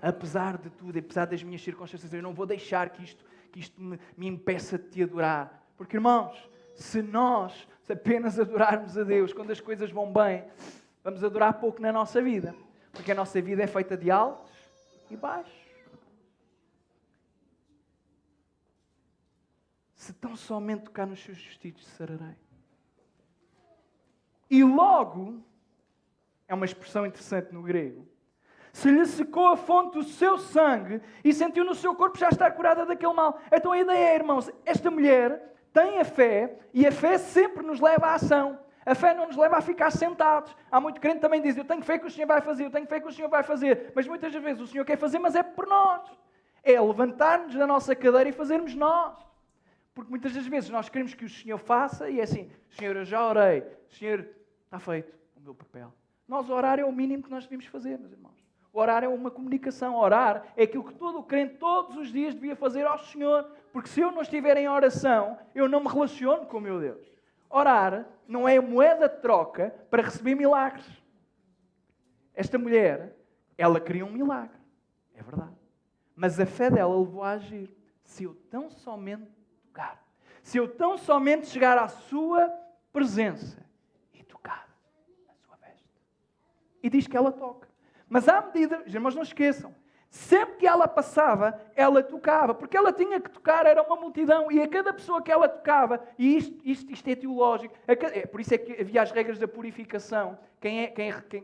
Apesar de tudo, apesar das minhas circunstâncias, eu não vou deixar que isto me impeça de Te adorar. Porque, irmãos, se nós apenas adorarmos a Deus quando as coisas vão bem, vamos adorar pouco na nossa vida. Porque a nossa vida é feita de altos e baixos. se tão somente tocar nos seus vestidos, sararei. E logo, é uma expressão interessante no grego, se lhe secou a fonte do seu sangue e sentiu no seu corpo já estar curada daquele mal. Então a ideia é, irmãos, esta mulher tem a fé e a fé sempre nos leva à ação. A fé não nos leva a ficar sentados. Há muito crente que também diz, eu tenho fé que o Senhor vai fazer, eu tenho fé que o Senhor vai fazer. Mas muitas vezes o Senhor quer fazer, mas é por nós. É levantar-nos da nossa cadeira e fazermos nós. Porque muitas das vezes nós queremos que o Senhor faça e é assim, Senhor, eu já orei, Senhor, está feito o meu papel. Nós orar é o mínimo que nós devemos fazer, meus irmãos. Orar é uma comunicação. Orar é aquilo que todo o crente todos os dias devia fazer ao Senhor. Porque se eu não estiver em oração, eu não me relaciono com o meu Deus. Orar não é moeda de troca para receber milagres. Esta mulher, ela queria um milagre. É verdade. Mas a fé dela levou a agir. Se eu tão somente tocar, se eu tão somente chegar à sua presença e tocar a sua veste. E diz que ela toca. Mas à medida, os irmãos não esqueçam, sempre que ela passava, ela tocava, porque ela tinha que tocar, era uma multidão, e a cada pessoa que ela tocava, e isto é teológico, por isso é que havia as regras da purificação, quem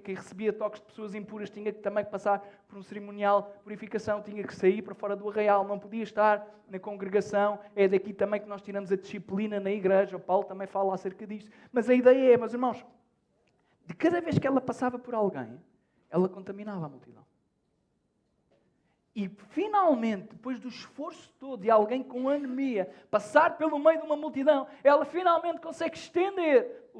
recebia toques de pessoas impuras tinha que também passar por um cerimonial de purificação, tinha que sair para fora do arraial, não podia estar na congregação, é daqui também que nós tiramos a disciplina na igreja, o Paulo também fala acerca disso, mas a ideia é, meus irmãos, de cada vez que ela passava por alguém, ela contaminava a multidão. E finalmente, depois do esforço todo de alguém com anemia passar pelo meio de uma multidão, ela finalmente consegue estender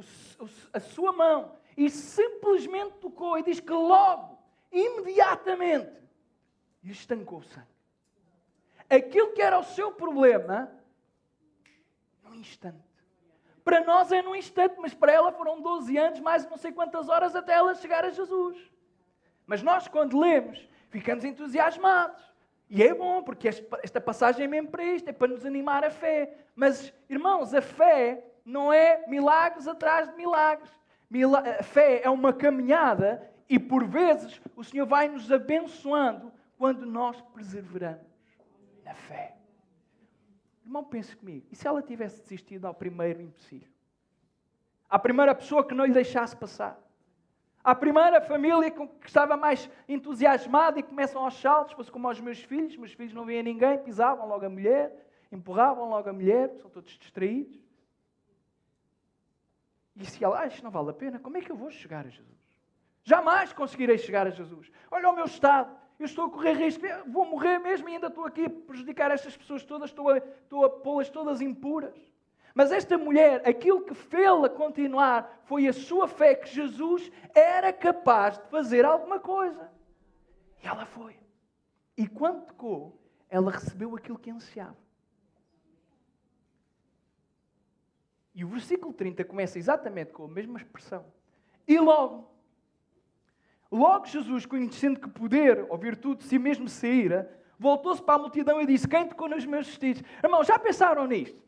a sua mão e simplesmente tocou e diz que logo, imediatamente, lhe estancou o sangue. Aquilo que era o seu problema, num instante. Para nós é num instante, mas para ela foram 12 anos, mais não sei quantas horas até ela chegar a Jesus. Mas nós, quando lemos, ficamos entusiasmados. E é bom, porque esta passagem é mesmo para isto, é para nos animar a fé. Mas, irmãos, a fé não é milagres atrás de milagres. A fé é uma caminhada e, por vezes, o Senhor vai nos abençoando quando nós perseveramos na fé. Irmão, pense comigo. E se ela tivesse desistido ao primeiro empecilho? À primeira pessoa que não lhe deixasse passar? À primeira família que estava mais entusiasmada e começam aos saltos, fosse como aos meus filhos não viam ninguém, pisavam logo a mulher, empurravam logo a mulher, são todos distraídos. E se ela, isto não vale a pena, como é que eu vou chegar a Jesus? Jamais conseguirei chegar a Jesus. Olha o meu estado, eu estou a correr risco, vou morrer mesmo e ainda estou aqui a prejudicar estas pessoas todas, estou a pô-las todas impuras. Mas esta mulher, aquilo que fê-la continuar foi a sua fé que Jesus era capaz de fazer alguma coisa. E ela foi. E quando tocou, ela recebeu aquilo que ansiava. E o versículo 30 começa exatamente com a mesma expressão. E logo Jesus, conhecendo que poder ou virtude de si mesmo saíra, voltou-se para a multidão e disse, quem tocou nos meus vestidos? Irmãos, já pensaram nisto?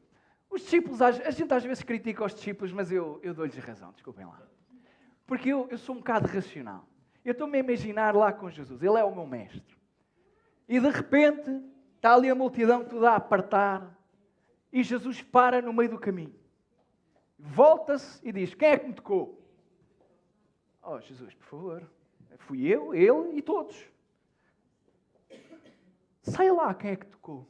Os discípulos, a gente às vezes critica os discípulos, mas eu dou-lhes razão, desculpem lá. Porque eu sou um bocado racional. Eu estou-me a imaginar lá com Jesus, Ele é o meu mestre. E de repente, está ali a multidão toda a apertar, e Jesus para no meio do caminho. Volta-se e diz, quem é que me tocou? Oh, Jesus, por favor. Fui eu, ele e todos. Sai lá quem é que tocou.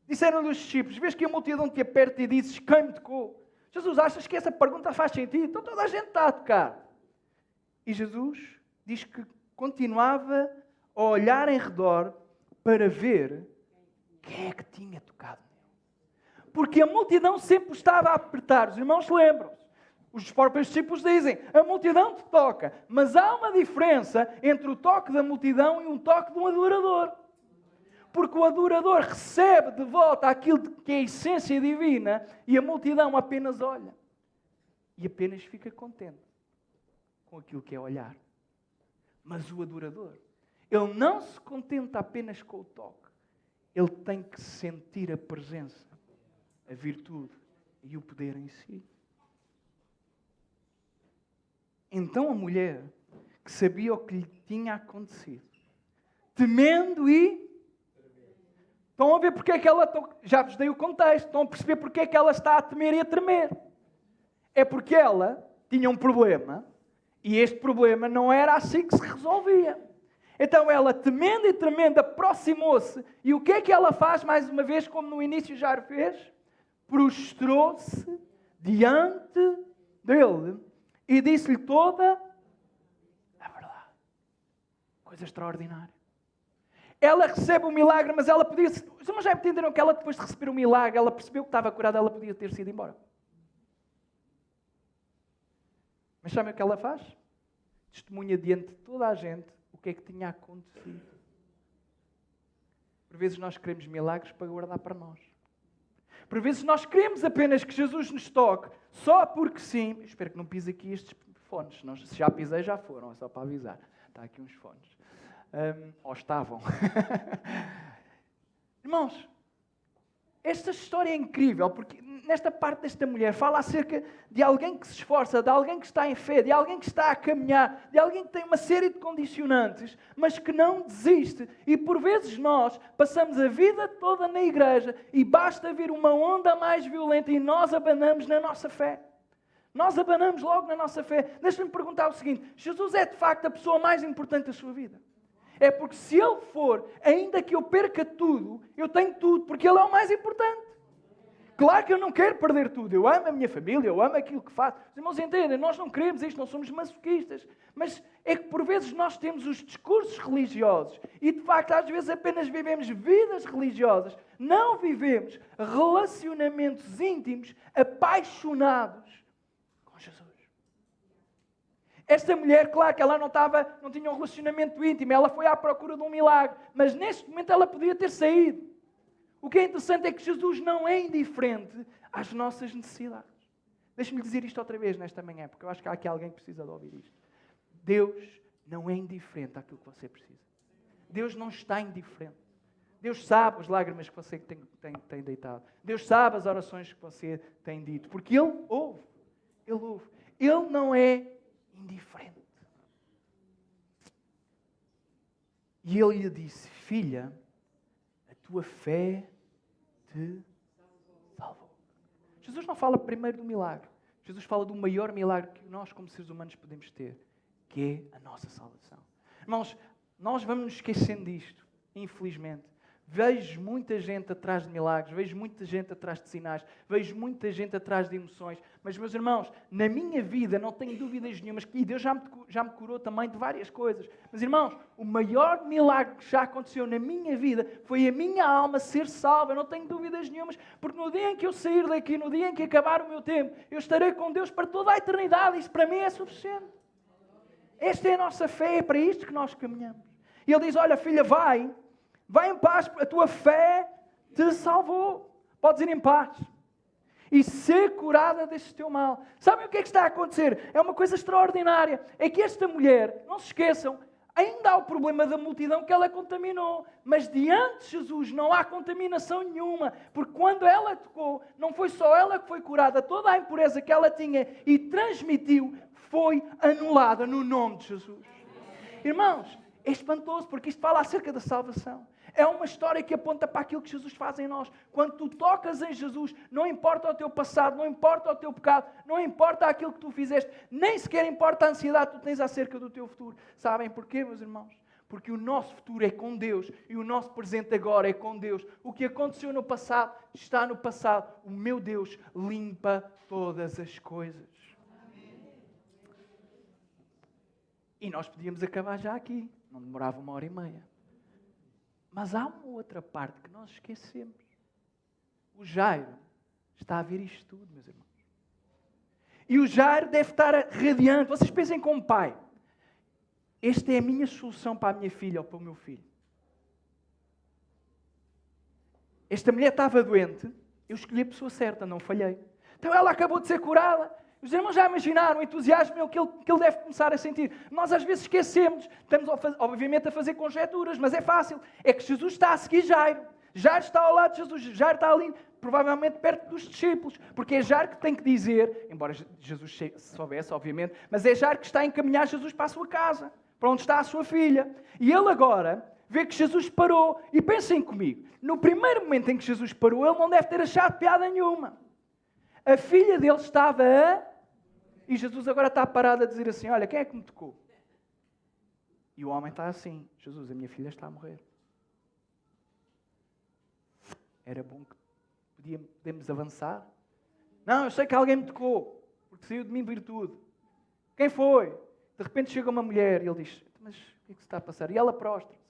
Disseram-lhe os discípulos, vês que a multidão te aperta e dizes, quem me tocou? Jesus, achas que essa pergunta faz sentido? Então toda a gente está a tocar. E Jesus diz que continuava a olhar em redor para ver quem é que tinha tocado nele. Porque a multidão sempre estava a apertar. Os irmãos lembram-se. Os próprios discípulos dizem, a multidão te toca. Mas há uma diferença entre o toque da multidão e um toque de um adorador. Porque o adorador recebe de volta aquilo que é a essência divina e a multidão apenas olha. E apenas fica contente com aquilo que é olhar. Mas o adorador, ele não se contenta apenas com o toque. Ele tem que sentir a presença, a virtude e o poder em si. Então a mulher, que sabia o que lhe tinha acontecido, temendo e... Estão a ver porque é que ela... Já vos dei o contexto. Estão a perceber porque é que ela está a temer e a tremer. É porque ela tinha um problema e este problema não era assim que se resolvia. Então ela, temendo e tremendo, aproximou-se. E o que é que ela faz, mais uma vez, como no início já fez? Prostrou-se diante dele e disse-lhe toda a verdade. Coisa extraordinária. Ela recebe o milagre, mas ela podia... Mas já entenderam que ela, depois de receber o milagre, ela percebeu que estava curada, ela podia ter sido embora. Mas sabem o que ela faz? Testemunha diante de toda a gente o que é que tinha acontecido. Por vezes nós queremos milagres para guardar para nós. Por vezes nós queremos apenas que Jesus nos toque, só porque sim. Eu espero que não pise aqui estes fones, senão se já pisei já foram, é só para avisar. Está aqui uns fones. Ou estavam. Irmãos, esta história é incrível, porque nesta parte desta mulher fala acerca de alguém que se esforça, de alguém que está em fé, de alguém que está a caminhar, de alguém que tem uma série de condicionantes, mas que não desiste. E por vezes nós passamos a vida toda na igreja e basta vir uma onda mais violenta e nós abanamos na nossa fé. Nós abanamos logo na nossa fé. Deixa-me perguntar o seguinte: Jesus é de facto a pessoa mais importante da sua vida? É porque se Ele for, ainda que eu perca tudo, eu tenho tudo, porque Ele é o mais importante. Claro que eu não quero perder tudo. Eu amo a minha família, eu amo aquilo que faço. Os irmãos entendem, nós não queremos isto, não somos masoquistas. Mas é que por vezes nós temos os discursos religiosos e de facto às vezes apenas vivemos vidas religiosas. Não vivemos relacionamentos íntimos, apaixonados com Jesus. Esta mulher, claro que ela não tinha um relacionamento íntimo, ela foi à procura de um milagre, mas neste momento ela podia ter saído. O que é interessante é que Jesus não é indiferente às nossas necessidades. Deixe-me dizer isto outra vez nesta manhã, porque eu acho que há aqui alguém que precisa de ouvir isto. Deus não é indiferente àquilo que você precisa. Deus não está indiferente. Deus sabe as lágrimas que você tem deitado. Deus sabe as orações que você tem dito, porque Ele ouve. Ele ouve. Ele não é indiferente. E Ele lhe disse: filha, a tua fé te salvou. Jesus não fala primeiro do milagre. Jesus fala do maior milagre que nós como seres humanos podemos ter, que é a nossa salvação. Irmãos, nós vamos nos esquecendo disto, infelizmente. Vejo muita gente atrás de milagres, vejo muita gente atrás de sinais, vejo muita gente atrás de emoções. Mas, meus irmãos, na minha vida não tenho dúvidas nenhumas, e Deus já me curou também de várias coisas. Mas, irmãos, o maior milagre que já aconteceu na minha vida foi a minha alma ser salva. Eu não tenho dúvidas nenhumas, porque no dia em que eu sair daqui, no dia em que acabar o meu tempo, eu estarei com Deus para toda a eternidade. Isso para mim é suficiente. Esta é a nossa fé, é para isto que nós caminhamos. E Ele diz: olha, filha, vai em paz, a tua fé te salvou. Podes ir em paz e ser curada deste teu mal. Sabem o que é que está a acontecer? É uma coisa extraordinária. É que esta mulher, não se esqueçam, ainda há o problema da multidão que ela contaminou. Mas diante de Jesus não há contaminação nenhuma. Porque quando ela tocou, não foi só ela que foi curada. Toda a impureza que ela tinha e transmitiu foi anulada no nome de Jesus. Irmãos, é espantoso porque isto fala acerca da salvação. É uma história que aponta para aquilo que Jesus faz em nós. Quando tu tocas em Jesus, não importa o teu passado, não importa o teu pecado, não importa aquilo que tu fizeste, nem sequer importa a ansiedade que tu tens acerca do teu futuro. Sabem porquê, meus irmãos? Porque o nosso futuro é com Deus e o nosso presente agora é com Deus. O que aconteceu no passado está no passado. O meu Deus limpa todas as coisas. E nós podíamos acabar já aqui. Não demorava 1h30. Mas há uma outra parte que nós esquecemos. O Jairo está a ver isto tudo, meus irmãos. E o Jairo deve estar radiante. Vocês pensem como pai. Esta é a minha solução para a minha filha ou para o meu filho. Esta mulher estava doente. Eu escolhi a pessoa certa, não falhei. Então ela acabou de ser curada. Os irmãos já imaginaram o entusiasmo que ele deve começar a sentir. Nós às vezes esquecemos, estamos obviamente a fazer conjecturas, mas é fácil. É que Jesus está a seguir Jairo. Jairo está ao lado de Jesus, Jairo está ali, provavelmente perto dos discípulos, porque é Jairo que tem que dizer, embora Jesus soubesse, obviamente, mas é Jairo que está a encaminhar Jesus para a sua casa, para onde está a sua filha. E ele agora vê que Jesus parou. E pensem comigo, no primeiro momento em que Jesus parou, ele não deve ter achado piada nenhuma. A filha dele estava E Jesus agora está parado a dizer assim, olha, quem é que me tocou? E o homem está assim, Jesus, a minha filha está a morrer. Era bom que podemos avançar. Não, eu sei que alguém me tocou, porque saiu de mim virtude. Quem foi? De repente chega uma mulher e ele diz, mas o que é que se está a passar? E ela prostra-se.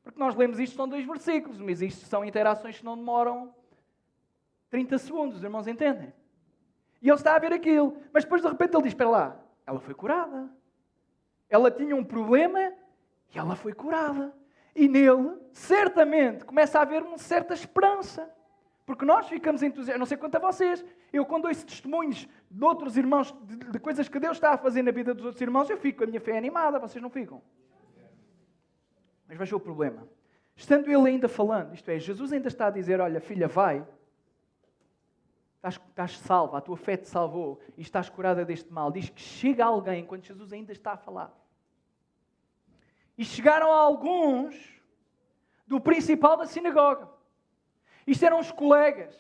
Porque nós lemos isto, são 2 versículos, mas isto são interações que não demoram 30 segundos, os irmãos entendem? E ele está a ver aquilo, mas depois de repente ele diz, espera lá, ela foi curada. Ela tinha um problema e ela foi curada. E nele, certamente, começa a haver uma certa esperança. Porque nós ficamos entusiasmados, não sei quanto a vocês, eu quando ouço testemunhos de outros irmãos, de coisas que Deus está a fazer na vida dos outros irmãos, eu fico com a minha fé animada, vocês não ficam? Mas veja o problema. Estando ele ainda falando, isto é, Jesus ainda está a dizer, olha filha, vai, estás salva, a tua fé te salvou e estás curada deste mal. Diz que chega alguém enquanto Jesus ainda está a falar. E chegaram alguns do principal da sinagoga. Isto eram os colegas.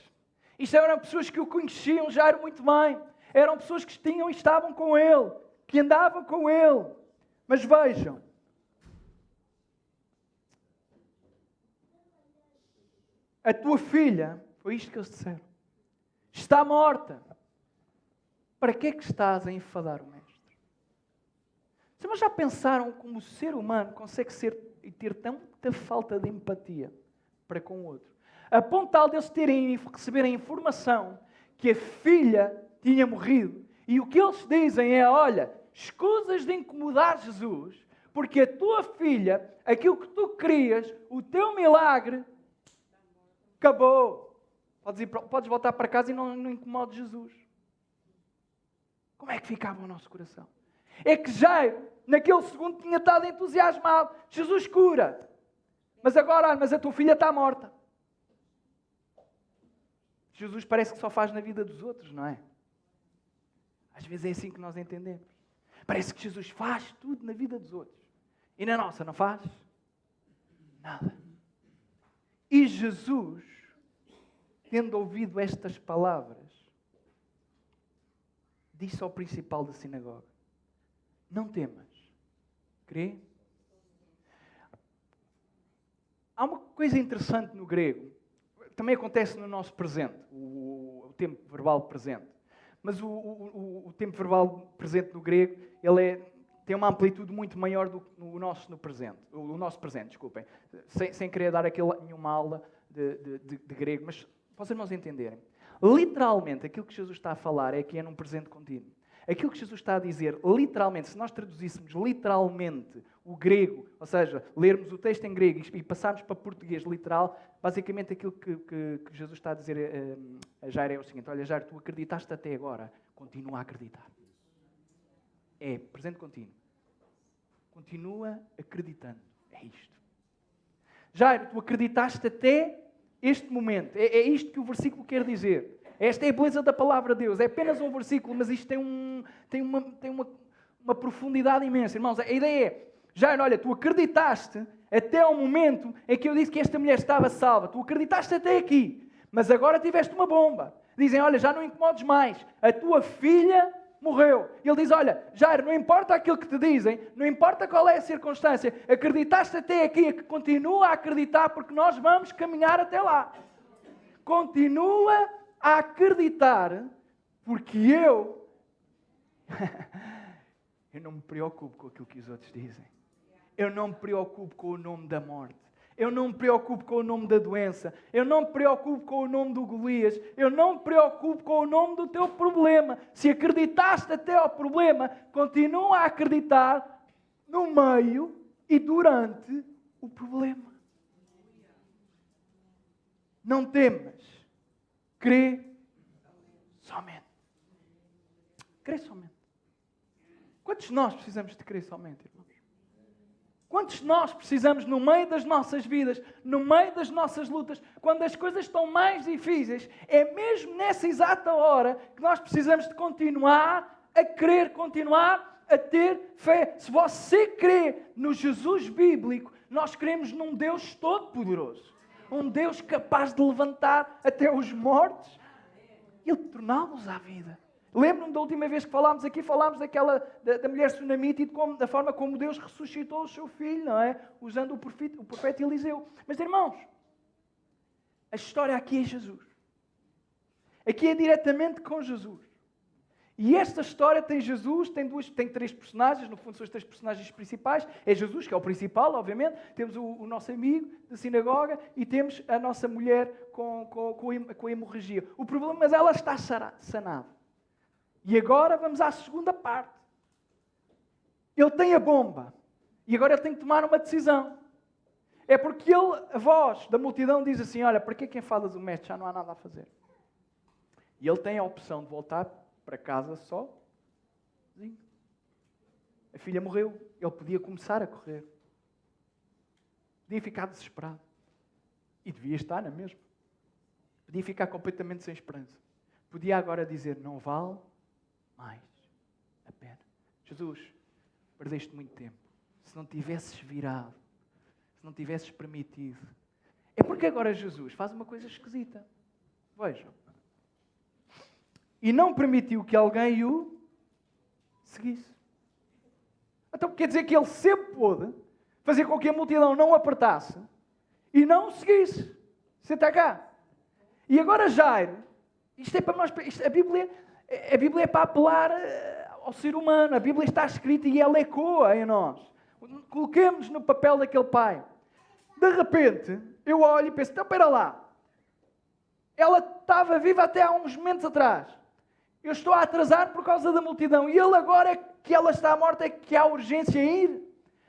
Isto eram pessoas que o conheciam já muito bem. Eram pessoas que tinham e estavam com ele, que andavam com ele. Mas vejam, a tua filha, foi isto que eles disseram, está morta. Para que é que estás a enfadar o mestre? Mas já pensaram como o ser humano consegue ser e ter tanta falta de empatia para com o outro? A ponto tal deles receberem a informação que a filha tinha morrido. E o que eles dizem é, olha, escusas de incomodar Jesus, porque a tua filha, aquilo que tu querias, o teu milagre, acabou. Podes voltar para casa e não incomodes Jesus. Como é que ficava o nosso coração? É que Jairo, naquele segundo, tinha estado entusiasmado. Jesus cura. Mas agora, mas a tua filha está morta. Jesus parece que só faz na vida dos outros, não é? Às vezes é assim que nós entendemos. Parece que Jesus faz tudo na vida dos outros. E na nossa não faz nada. E Jesus, tendo ouvido estas palavras, disse ao principal da sinagoga, não temas, crê. Há uma coisa interessante no grego, também acontece no nosso presente, o tempo verbal presente. Mas o tempo verbal presente no grego, ele tem uma amplitude muito maior do que o nosso presente. O nosso presente, desculpem. Sem querer dar nenhuma aula de grego, mas para os irmãos entenderem. Literalmente, aquilo que Jesus está a falar é que é num presente contínuo. Aquilo que Jesus está a dizer, literalmente, se nós traduzíssemos literalmente o grego, ou seja, lermos o texto em grego e passarmos para português literal, basicamente aquilo que Jesus está a dizer a Jairo é o seguinte, olha Jairo, tu acreditaste até agora, continua a acreditar. É presente contínuo. Continua acreditando. É isto. Jairo, tu acreditaste até este momento. É isto que o versículo quer dizer. Esta é a beleza da palavra de Deus. É apenas um versículo, mas isto tem uma profundidade imensa. Irmãos, a ideia é, Jairo, olha, tu acreditaste até ao momento em que eu disse que esta mulher estava salva. Tu acreditaste até aqui, mas agora tiveste uma bomba. Dizem, olha, já não incomodes mais. A tua filha morreu. Ele diz, olha, Jairo, não importa aquilo que te dizem, não importa qual é a circunstância, acreditaste até aqui, continua a acreditar porque nós vamos caminhar até lá. Continua a acreditar porque eu não me preocupo com aquilo que os outros dizem. Eu não me preocupo com o nome da morte. Eu não me preocupo com o nome da doença. Eu não me preocupo com o nome do Golias. Eu não me preocupo com o nome do teu problema. Se acreditaste até ao problema, continua a acreditar no meio e durante o problema. Não temas. Crê somente. Crê somente. Quantos de nós precisamos de crer somente, irmãos? Quantos de nós precisamos, no meio das nossas vidas, no meio das nossas lutas, quando as coisas estão mais difíceis, é mesmo nessa exata hora que nós precisamos de continuar a crer, continuar a ter fé. Se você crê no Jesus bíblico, Nós cremos num Deus todo-poderoso. Um Deus capaz de levantar até os mortos e Ele torná-los à vida. Lembro-me da última vez que falámos aqui, falámos da mulher sunamita e da forma como Deus ressuscitou o seu filho, não é? Usando o profeta Eliseu. Mas, irmãos, a história aqui é Jesus. Aqui é diretamente com Jesus. E esta história tem Jesus, tem três personagens, no fundo são os três personagens principais. É Jesus, que é o principal, obviamente. Temos o nosso amigo da sinagoga e temos a nossa mulher com a hemorragia. O problema, mas ela está sanada. E agora vamos à segunda parte. Ele tem a bomba. E agora ele tem que tomar uma decisão. É porque a voz da multidão diz assim, olha, para que quem falas o mestre? Já não há nada a fazer. E ele tem a opção de voltar para casa sozinho. A filha morreu. Ele podia começar a correr. Podia ficar desesperado. E devia estar na mesma. Podia ficar completamente sem esperança. Podia agora dizer, não vale mais a pena. Jesus, perdeste muito tempo. Se não tivesses virado, se não tivesses permitido. É porque agora Jesus faz uma coisa esquisita. Vejam. E não permitiu que alguém o seguisse. Então quer dizer que ele sempre pôde fazer com que a multidão não apertasse e não o seguisse. Senta cá. E agora Jairo, isto é para nós, a Bíblia é para apelar ao ser humano. A Bíblia está escrita e ela ecoa em nós. Coloquemos no papel daquele pai. De repente, eu olho e penso, então espera lá. Ela estava viva até há uns momentos atrás. Eu estou a atrasar por causa da multidão. E ele agora que ela está morta é que há urgência em ir.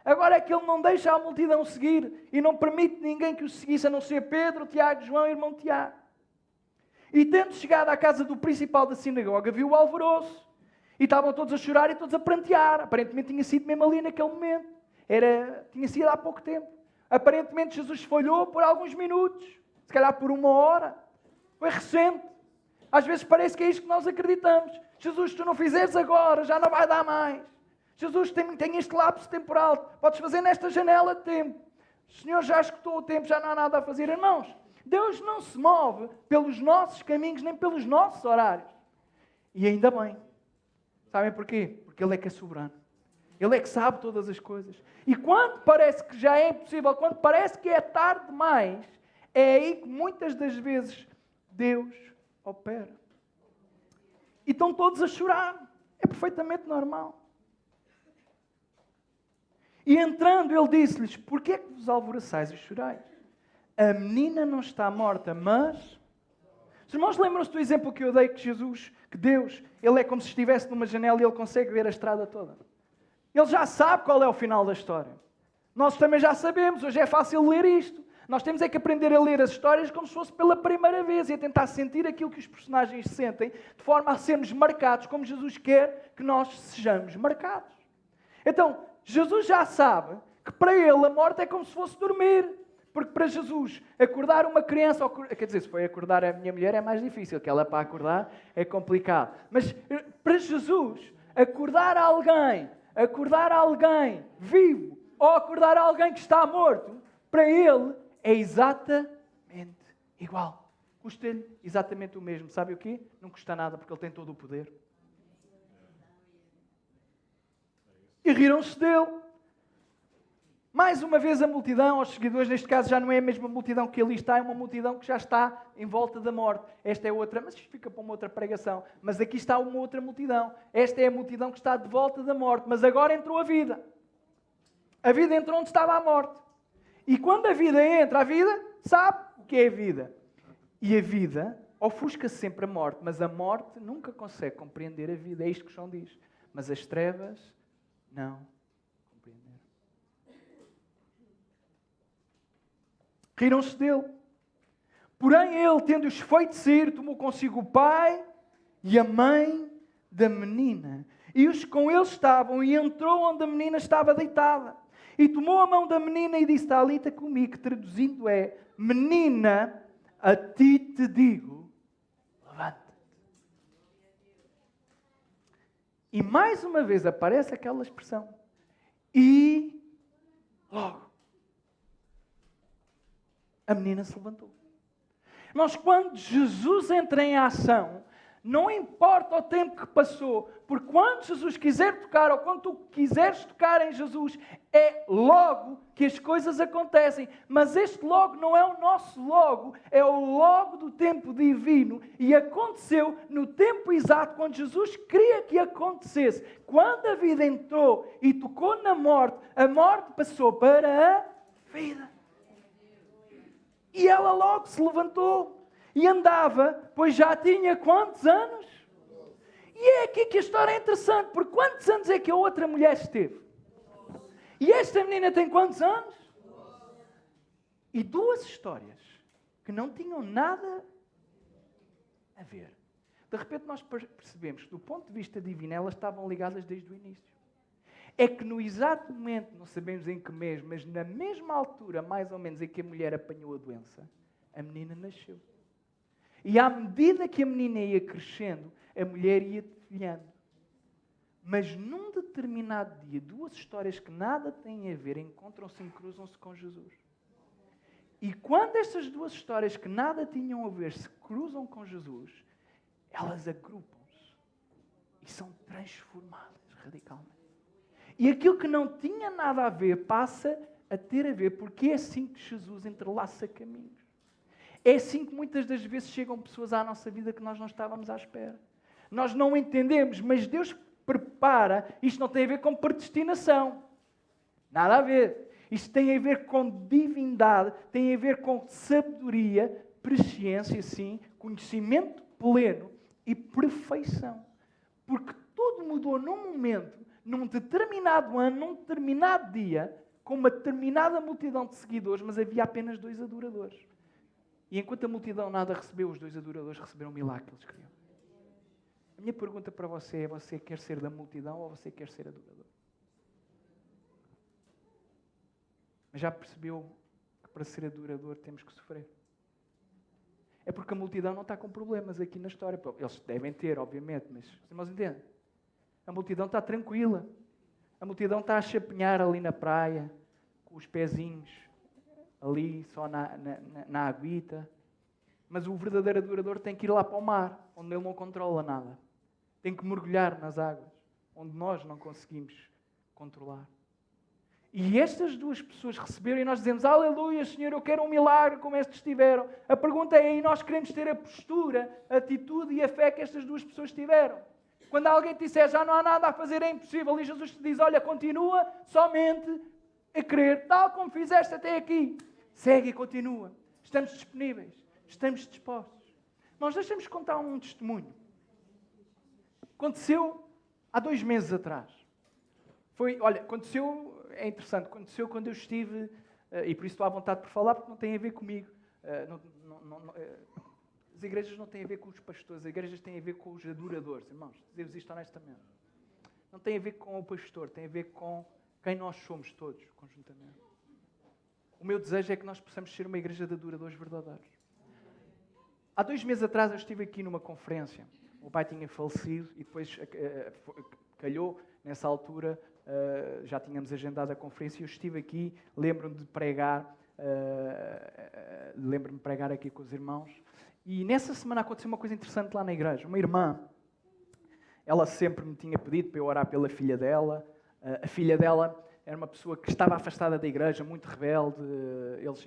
Agora é que ele não deixa a multidão seguir e não permite ninguém que o seguisse, a não ser Pedro, Tiago, João e irmão Tiago. E tendo chegado à casa do principal da sinagoga, viu o alvoroço. E estavam todos a chorar e todos a prantear. Aparentemente tinha sido mesmo ali naquele momento. Tinha sido há pouco tempo. Aparentemente Jesus falhou por alguns minutos. Se calhar por uma hora. Foi recente. Às vezes parece que é isto que nós acreditamos. Jesus, se tu não fizeres agora, já não vai dar mais. Jesus, tem este lapso temporal. Podes fazer nesta janela de tempo. O Senhor já escutou o tempo, já não há nada a fazer. Irmãos, Deus não se move pelos nossos caminhos, nem pelos nossos horários. E ainda bem. Sabem porquê? Porque Ele é que é soberano. Ele é que sabe todas as coisas. E quando parece que já é impossível, quando parece que é tarde demais, é aí que muitas das vezes Deus opera. E estão todos a chorar. É perfeitamente normal. E entrando, ele disse-lhes, porquê é que vos alvoroçais e chorais? A menina não está morta, mas... Os irmãos lembram-se do exemplo que eu dei, que Jesus, que Deus, Ele é como se estivesse numa janela e Ele consegue ver a estrada toda. Ele já sabe qual é o final da história. Nós também já sabemos, hoje é fácil ler isto. Nós temos é que aprender a ler as histórias como se fosse pela primeira vez e a tentar sentir aquilo que os personagens sentem, de forma a sermos marcados como Jesus quer que nós sejamos marcados. Então, Jesus já sabe que para Ele a morte é como se fosse dormir. Porque para Jesus, acordar uma criança, quer dizer, se foi acordar a minha mulher é mais difícil, que ela para acordar é complicado. Mas para Jesus, acordar alguém vivo ou acordar alguém que está morto, para Ele é exatamente igual. Custa-lhe exatamente o mesmo. Sabe o quê? Não custa nada, porque Ele tem todo o poder. E riram-se dele. Mais uma vez a multidão, os seguidores, neste caso já não é a mesma multidão que ali está, é uma multidão que já está em volta da morte. Esta é outra, mas isto fica para uma outra pregação. Mas aqui está uma outra multidão. Esta é a multidão que está de volta da morte, mas agora entrou a vida. A vida entrou onde estava a morte. E quando a vida entra, a vida sabe o que é a vida. E a vida ofusca sempre a morte, mas a morte nunca consegue compreender a vida. É isto que João diz. Mas as trevas não. Riram-se dele. Porém, ele, tendo-os feito sair, tomou consigo o pai e a mãe da menina. E os que com ele estavam, e entrou onde a menina estava deitada. E tomou a mão da menina e disse, Talita cumi, que traduzindo é, menina, a ti te digo, levanta-te. E mais uma vez aparece aquela expressão. E logo. A menina se levantou. Irmãos, quando Jesus entra em ação, não importa o tempo que passou, porque quando Jesus quiser tocar, ou quando tu quiseres tocar em Jesus, é logo que as coisas acontecem. Mas este logo não é o nosso logo, é o logo do tempo divino. E aconteceu no tempo exato, quando Jesus queria que acontecesse. Quando a vida entrou e tocou na morte, a morte passou para a vida. E ela logo se levantou. E andava, pois já tinha quantos anos? E é aqui que a história é interessante, porque quantos anos é que a outra mulher esteve? E esta menina tem quantos anos? E duas histórias que não tinham nada a ver. De repente nós percebemos que do ponto de vista divino elas estavam ligadas desde o início. É que no exato momento, não sabemos em que mês, mas na mesma altura, mais ou menos, em que a mulher apanhou a doença, a menina nasceu. E à medida que a menina ia crescendo, a mulher ia filhando. Mas num determinado dia, duas histórias que nada têm a ver encontram-se e cruzam-se com Jesus. E quando estas duas histórias que nada tinham a ver se cruzam com Jesus, elas agrupam-se e são transformadas radicalmente. E aquilo que não tinha nada a ver passa a ter a ver, porque é assim que Jesus entrelaça caminhos. É assim que muitas das vezes chegam pessoas à nossa vida que nós não estávamos à espera. Nós não entendemos, mas Deus prepara. Isto não tem a ver com predestinação. Nada a ver. Isto tem a ver com divindade, tem a ver com sabedoria, presciência, sim, conhecimento pleno e perfeição. Porque tudo mudou num momento, num determinado ano, num determinado dia, com uma determinada multidão de seguidores, mas havia apenas 2 adoradores. E enquanto a multidão nada recebeu, os 2 adoradores receberam o milagre que eles queriam. A minha pergunta para você é: você quer ser da multidão ou você quer ser adorador? Mas já percebeu que para ser adorador temos que sofrer? É porque a multidão não está com problemas aqui na história. Eles devem ter, obviamente, mas os irmãos entendem? A multidão está tranquila. A multidão está a chapinhar ali na praia, com os pezinhos ali só na aguita. Mas o verdadeiro adorador tem que ir lá para o mar, onde ele não controla nada. Tem que mergulhar nas águas, onde nós não conseguimos controlar. E estas 2 pessoas receberam e nós dizemos: aleluia, Senhor, eu quero um milagre como estes tiveram. A pergunta é: e nós queremos ter a postura, a atitude e a fé que estas 2 pessoas tiveram? Quando alguém te disser já não há nada a fazer, é impossível, e Jesus te diz: olha, continua somente a crer, tal como fizeste até aqui. Segue e continua. Estamos disponíveis, estamos dispostos. Nós deixamos contar um testemunho. Aconteceu há 2 meses atrás. Aconteceu, é interessante, aconteceu quando eu estive, e por isso estou à vontade por falar, porque não tem a ver comigo. As igrejas não têm a ver com os pastores, as igrejas têm a ver com os adoradores, irmãos. Dizer-vos isto honestamente. Não tem a ver com o pastor, tem a ver com quem nós somos todos, conjuntamente. O meu desejo é que nós possamos ser uma igreja de adoradores verdadeiros. Há 2 meses atrás eu estive aqui numa conferência. O meu pai tinha falecido e depois calhou, nessa altura, já tínhamos agendado a conferência e eu estive aqui, lembro-me de pregar, lembro-me de pregar aqui com os irmãos. E nessa semana aconteceu uma coisa interessante lá na igreja. Uma irmã, ela sempre me tinha pedido para eu orar pela filha dela. A filha dela era uma pessoa que estava afastada da igreja, muito rebelde. Eles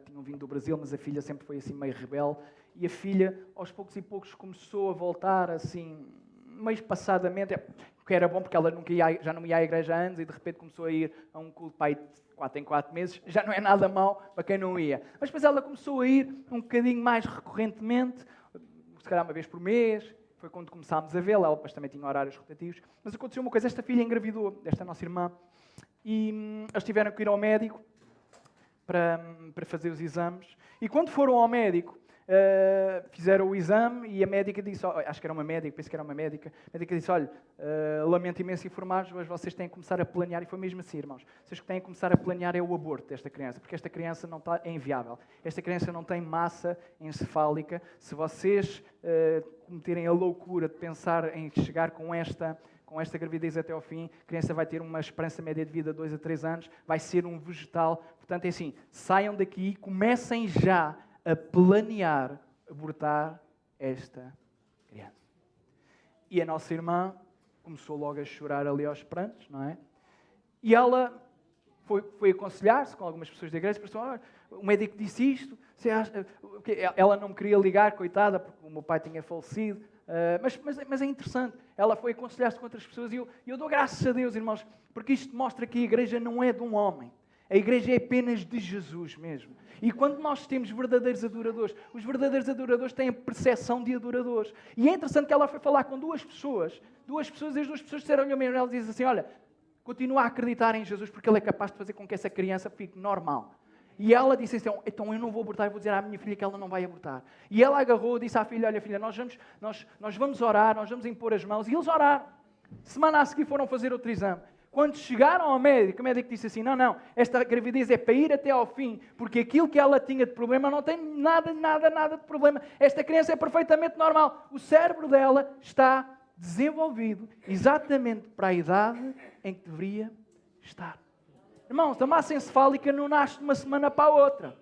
tinham vindo do Brasil, mas a filha sempre foi assim meio rebelde. E a filha, aos poucos e poucos, começou a voltar assim, meio passadamente, o que era bom porque ela já não ia à igreja antes e de repente começou a ir a um culto para aí 4 em 4 meses. Já não é nada mau para quem não ia. Mas depois ela começou a ir um bocadinho mais recorrentemente, se calhar uma vez por mês. Foi quando começámos a vê-la. Ela depois também tinha horários rotativos. Mas aconteceu uma coisa, esta filha engravidou, desta nossa irmã, e eles tiveram que ir ao médico para fazer os exames. E quando foram ao médico, fizeram o exame e a médica disse, acho que era uma médica, penso que era uma médica, a médica disse: olha, lamento imenso informar-vos, mas vocês têm que começar a planear, e foi mesmo assim, irmãos, vocês que têm que começar a planear é o aborto desta criança, porque esta criança não é inviável, esta criança não tem massa encefálica. Se vocês cometerem a loucura de pensar em chegar com esta com esta gravidez até ao fim, a criança vai ter uma esperança média de vida de 2 a 3 anos, vai ser um vegetal. Portanto, é assim, saiam daqui e comecem já a planear abortar esta criança. E a nossa irmã começou logo a chorar ali aos prantos, não é? E ela foi aconselhar-se com algumas pessoas da igreja, pensou, o médico disse isto, você acha... Ela não me queria ligar, coitada, porque o meu pai tinha falecido, mas é interessante, ela foi aconselhar-se com outras pessoas e eu dou graças a Deus, irmãos, porque isto mostra que a igreja não é de um homem, a igreja é apenas de Jesus mesmo. E quando nós temos verdadeiros adoradores, os verdadeiros adoradores têm a percepção de adoradores. E é interessante que ela foi falar com duas pessoas e as duas pessoas disseram-lhe ao mesmo, ela diz assim, olha, continua a acreditar em Jesus porque Ele é capaz de fazer com que essa criança fique normal. E ela disse assim, então eu não vou abortar, eu vou dizer à minha filha que ela não vai abortar. E ela agarrou, disse à filha, olha filha, nós vamos orar, nós vamos impor as mãos. E eles oraram. Semana a seguir foram fazer outro exame. Quando chegaram ao médico, o médico disse assim, não, esta gravidez é para ir até ao fim, porque aquilo que ela tinha de problema não tem nada de problema. Esta criança é perfeitamente normal. O cérebro dela está desenvolvido exatamente para a idade em que deveria estar. Irmãos, a massa encefálica não nasce de uma semana para a outra.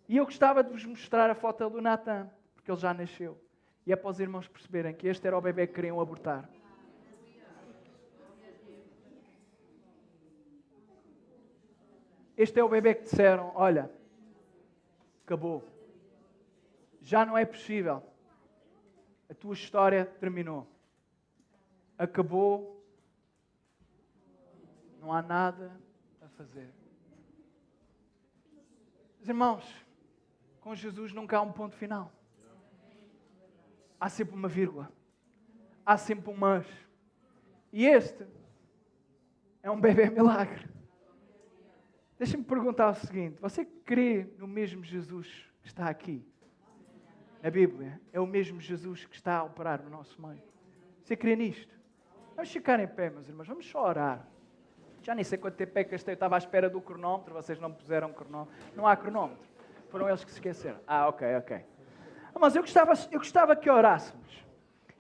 E eu gostava de vos mostrar a foto do Natan, porque ele já nasceu. E é para os irmãos perceberem que este era o bebê que queriam abortar. Este é o bebê que disseram, olha, acabou. Já não é possível. A tua história terminou. Acabou. Não há nada a fazer. Mas, irmãos, com Jesus nunca há um ponto final. Há sempre uma vírgula. Há sempre um mas. E este é um bebê milagre. Deixa-me perguntar o seguinte, você crê no mesmo Jesus que está aqui? Na Bíblia, é o mesmo Jesus que está a operar no nosso meio. Você crê nisto? Vamos ficar em pé, meus irmãos, vamos só orar. Já nem sei quanto tempo é que eu estava à espera do cronómetro, vocês não puseram cronómetro. Não há cronómetro. Foram eles que se esqueceram. Ok. Mas eu gostava que orássemos.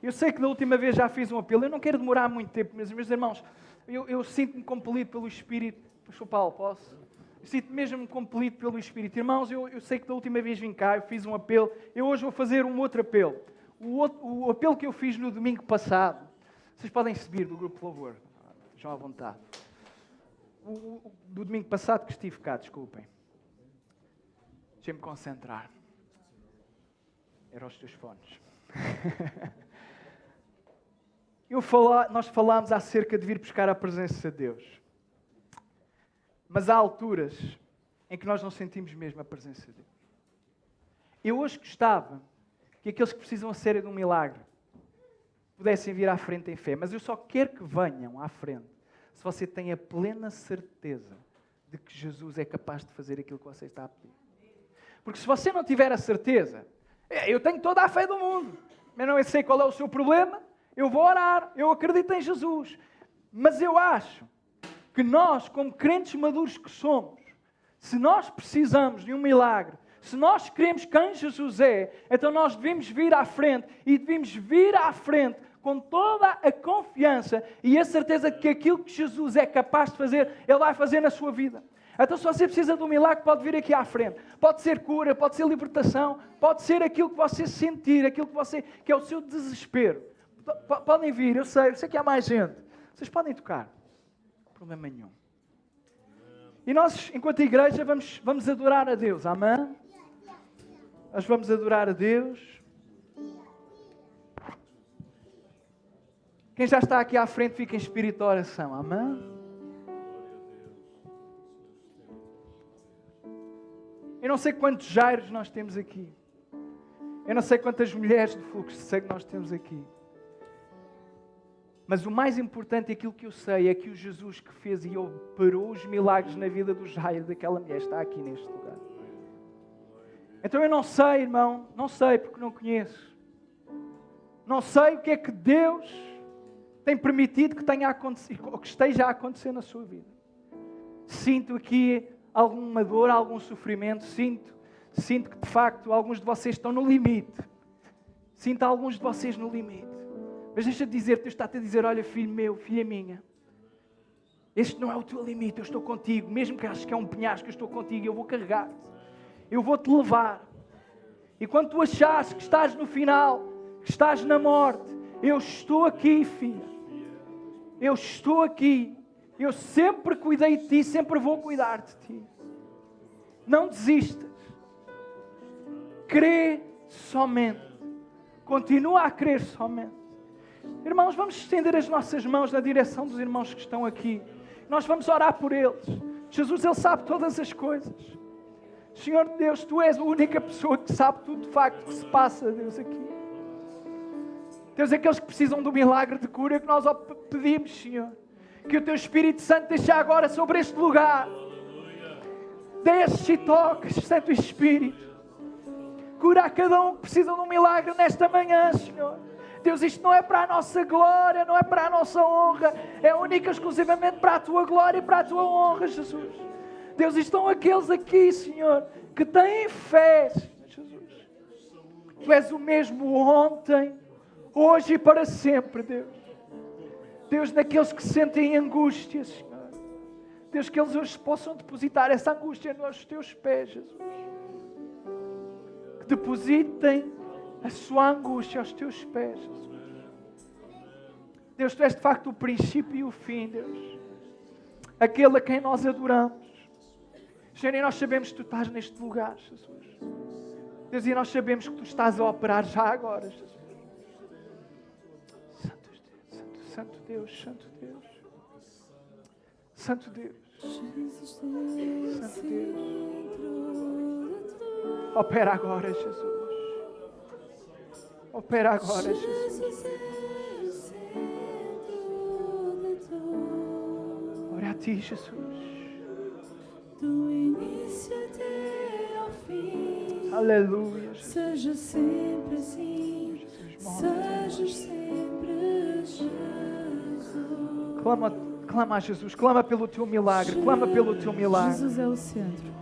Eu sei que da última vez já fiz um apelo, eu não quero demorar muito tempo, meus irmãos. Eu sinto-me compelido pelo Espírito. Pastor Paulo, posso? Eu sinto-me mesmo compelido pelo Espírito. Irmãos, eu sei que da última vez vim cá, eu fiz um apelo. Eu hoje vou fazer um outro apelo. O apelo que eu fiz no domingo passado. Vocês podem subir do grupo de louvor. Já à vontade. Do domingo passado que estive cá, desculpem. Deixem-me concentrar. Eram os teus fones. Nós falámos acerca de vir buscar a presença de Deus. Mas há alturas em que nós não sentimos mesmo a presença de Deus. Eu hoje gostava que aqueles que precisam a sério de um milagre pudessem vir à frente em fé. Mas eu só quero que venham à frente se você tem a plena certeza de que Jesus é capaz de fazer aquilo que você está a pedir. Porque se você não tiver a certeza, eu tenho toda a fé do mundo, mas não sei qual é o seu problema, eu vou orar, eu acredito em Jesus. Mas eu acho que nós, como crentes maduros que somos, se nós precisamos de um milagre, se nós queremos quem Jesus é, então nós devemos vir à frente e devemos vir à frente com toda a confiança e a certeza de que aquilo que Jesus é capaz de fazer, Ele vai fazer na sua vida. Então se você precisa de um milagre, pode vir aqui à frente. Pode ser cura, pode ser libertação, pode ser aquilo que você sentir, aquilo que é o seu desespero. Podem vir, eu sei que há mais gente. Vocês podem tocar. Problema nenhum. E nós, enquanto igreja, vamos adorar a Deus. Amém? Nós vamos adorar a Deus. Quem já está aqui à frente, fica em espírito de oração. Amém? Eu não sei quantos Jairos nós temos aqui. Eu não sei quantas mulheres de fluxo de sangue nós temos aqui. Mas o mais importante, aquilo que eu sei, é que o Jesus que fez e operou os milagres na vida do Jairo, daquela mulher, está aqui neste lugar. Então eu não sei, irmão, não sei porque não conheço. Não sei o que é que Deus tem permitido que tenha acontecido, ou que esteja a acontecer na sua vida. Sinto aqui alguma dor, algum sofrimento, sinto que de facto alguns de vocês estão no limite. Sinto alguns de vocês no limite. Mas deixa-te dizer, Deus está-te a dizer, olha filho meu, filha minha, este não é o teu limite, eu estou contigo. Mesmo que aches que é um penhasco, eu estou contigo, eu vou carregar-te. Eu vou-te levar. E quando tu achares que estás no final, que estás na morte, eu estou aqui, filha. Eu estou aqui. Eu sempre cuidei de ti, sempre vou cuidar de ti. Não desistas. Crê somente. Continua a crer somente. Irmãos, vamos estender as nossas mãos na direção dos irmãos que estão aqui. Nós vamos orar por eles. Jesus, Ele sabe todas as coisas. Senhor Deus, Tu és a única pessoa que sabe tudo de facto que se passa, Deus, aqui. Deus, aqueles que precisam do milagre de cura que nós pedimos, Senhor. Que o Teu Espírito Santo deixe agora sobre este lugar. Desce e toques, Santo Espírito. Cura a cada um que precisa de um milagre nesta manhã, Senhor. Deus, isto não é para a nossa glória, não é para a nossa honra. É única e exclusivamente para a Tua glória e para a Tua honra, Jesus. Deus, estão aqueles aqui, Senhor, que têm fé, Jesus. Tu és o mesmo ontem, hoje e para sempre, Deus. Deus, naqueles que sentem angústia, Senhor. Deus, que eles hoje possam depositar essa angústia nos Teus pés, Jesus. Que depositem a sua angústia aos Teus pés, Jesus. Deus, Tu és de facto o princípio e o fim, Deus. Aquele a quem nós adoramos. Senhor, e nós sabemos que Tu estás neste lugar, Jesus. Deus, e nós sabemos que Tu estás a operar já agora, Jesus. Santo Deus, Santo Deus. Santo Deus. Santo Deus. Opera agora, Jesus. Opera agora, Jesus. Ora a Ti, Jesus. Do início até ao fim. Aleluia, Jesus. Seja sempre assim. Sejas sempre Jesus. Clama a Jesus. Clama pelo Teu milagre. Clama pelo Teu milagre. Jesus é o centro.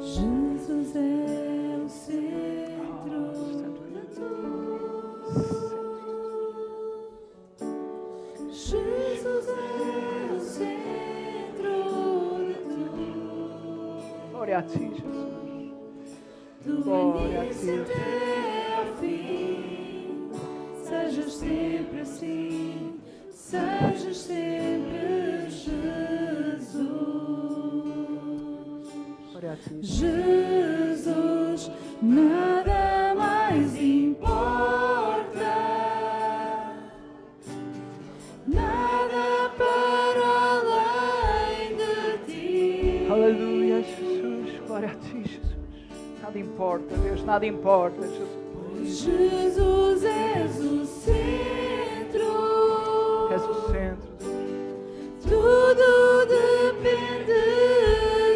Jesus é o centro de tudo. Jesus é o centro de tudo. Glória a Ti, Jesus. Do Glória a início Ti. até ao fim, sejas sempre assim, sejas sempre Jesus. Glória a Ti. Jesus, nada mais importa, nada para além de Ti. Aleluia, Jesus. Glória a Ti, Jesus. Nada importa, Deus. Nada importa, Jesus. Jesus, és o centro. És o centro. Tudo depende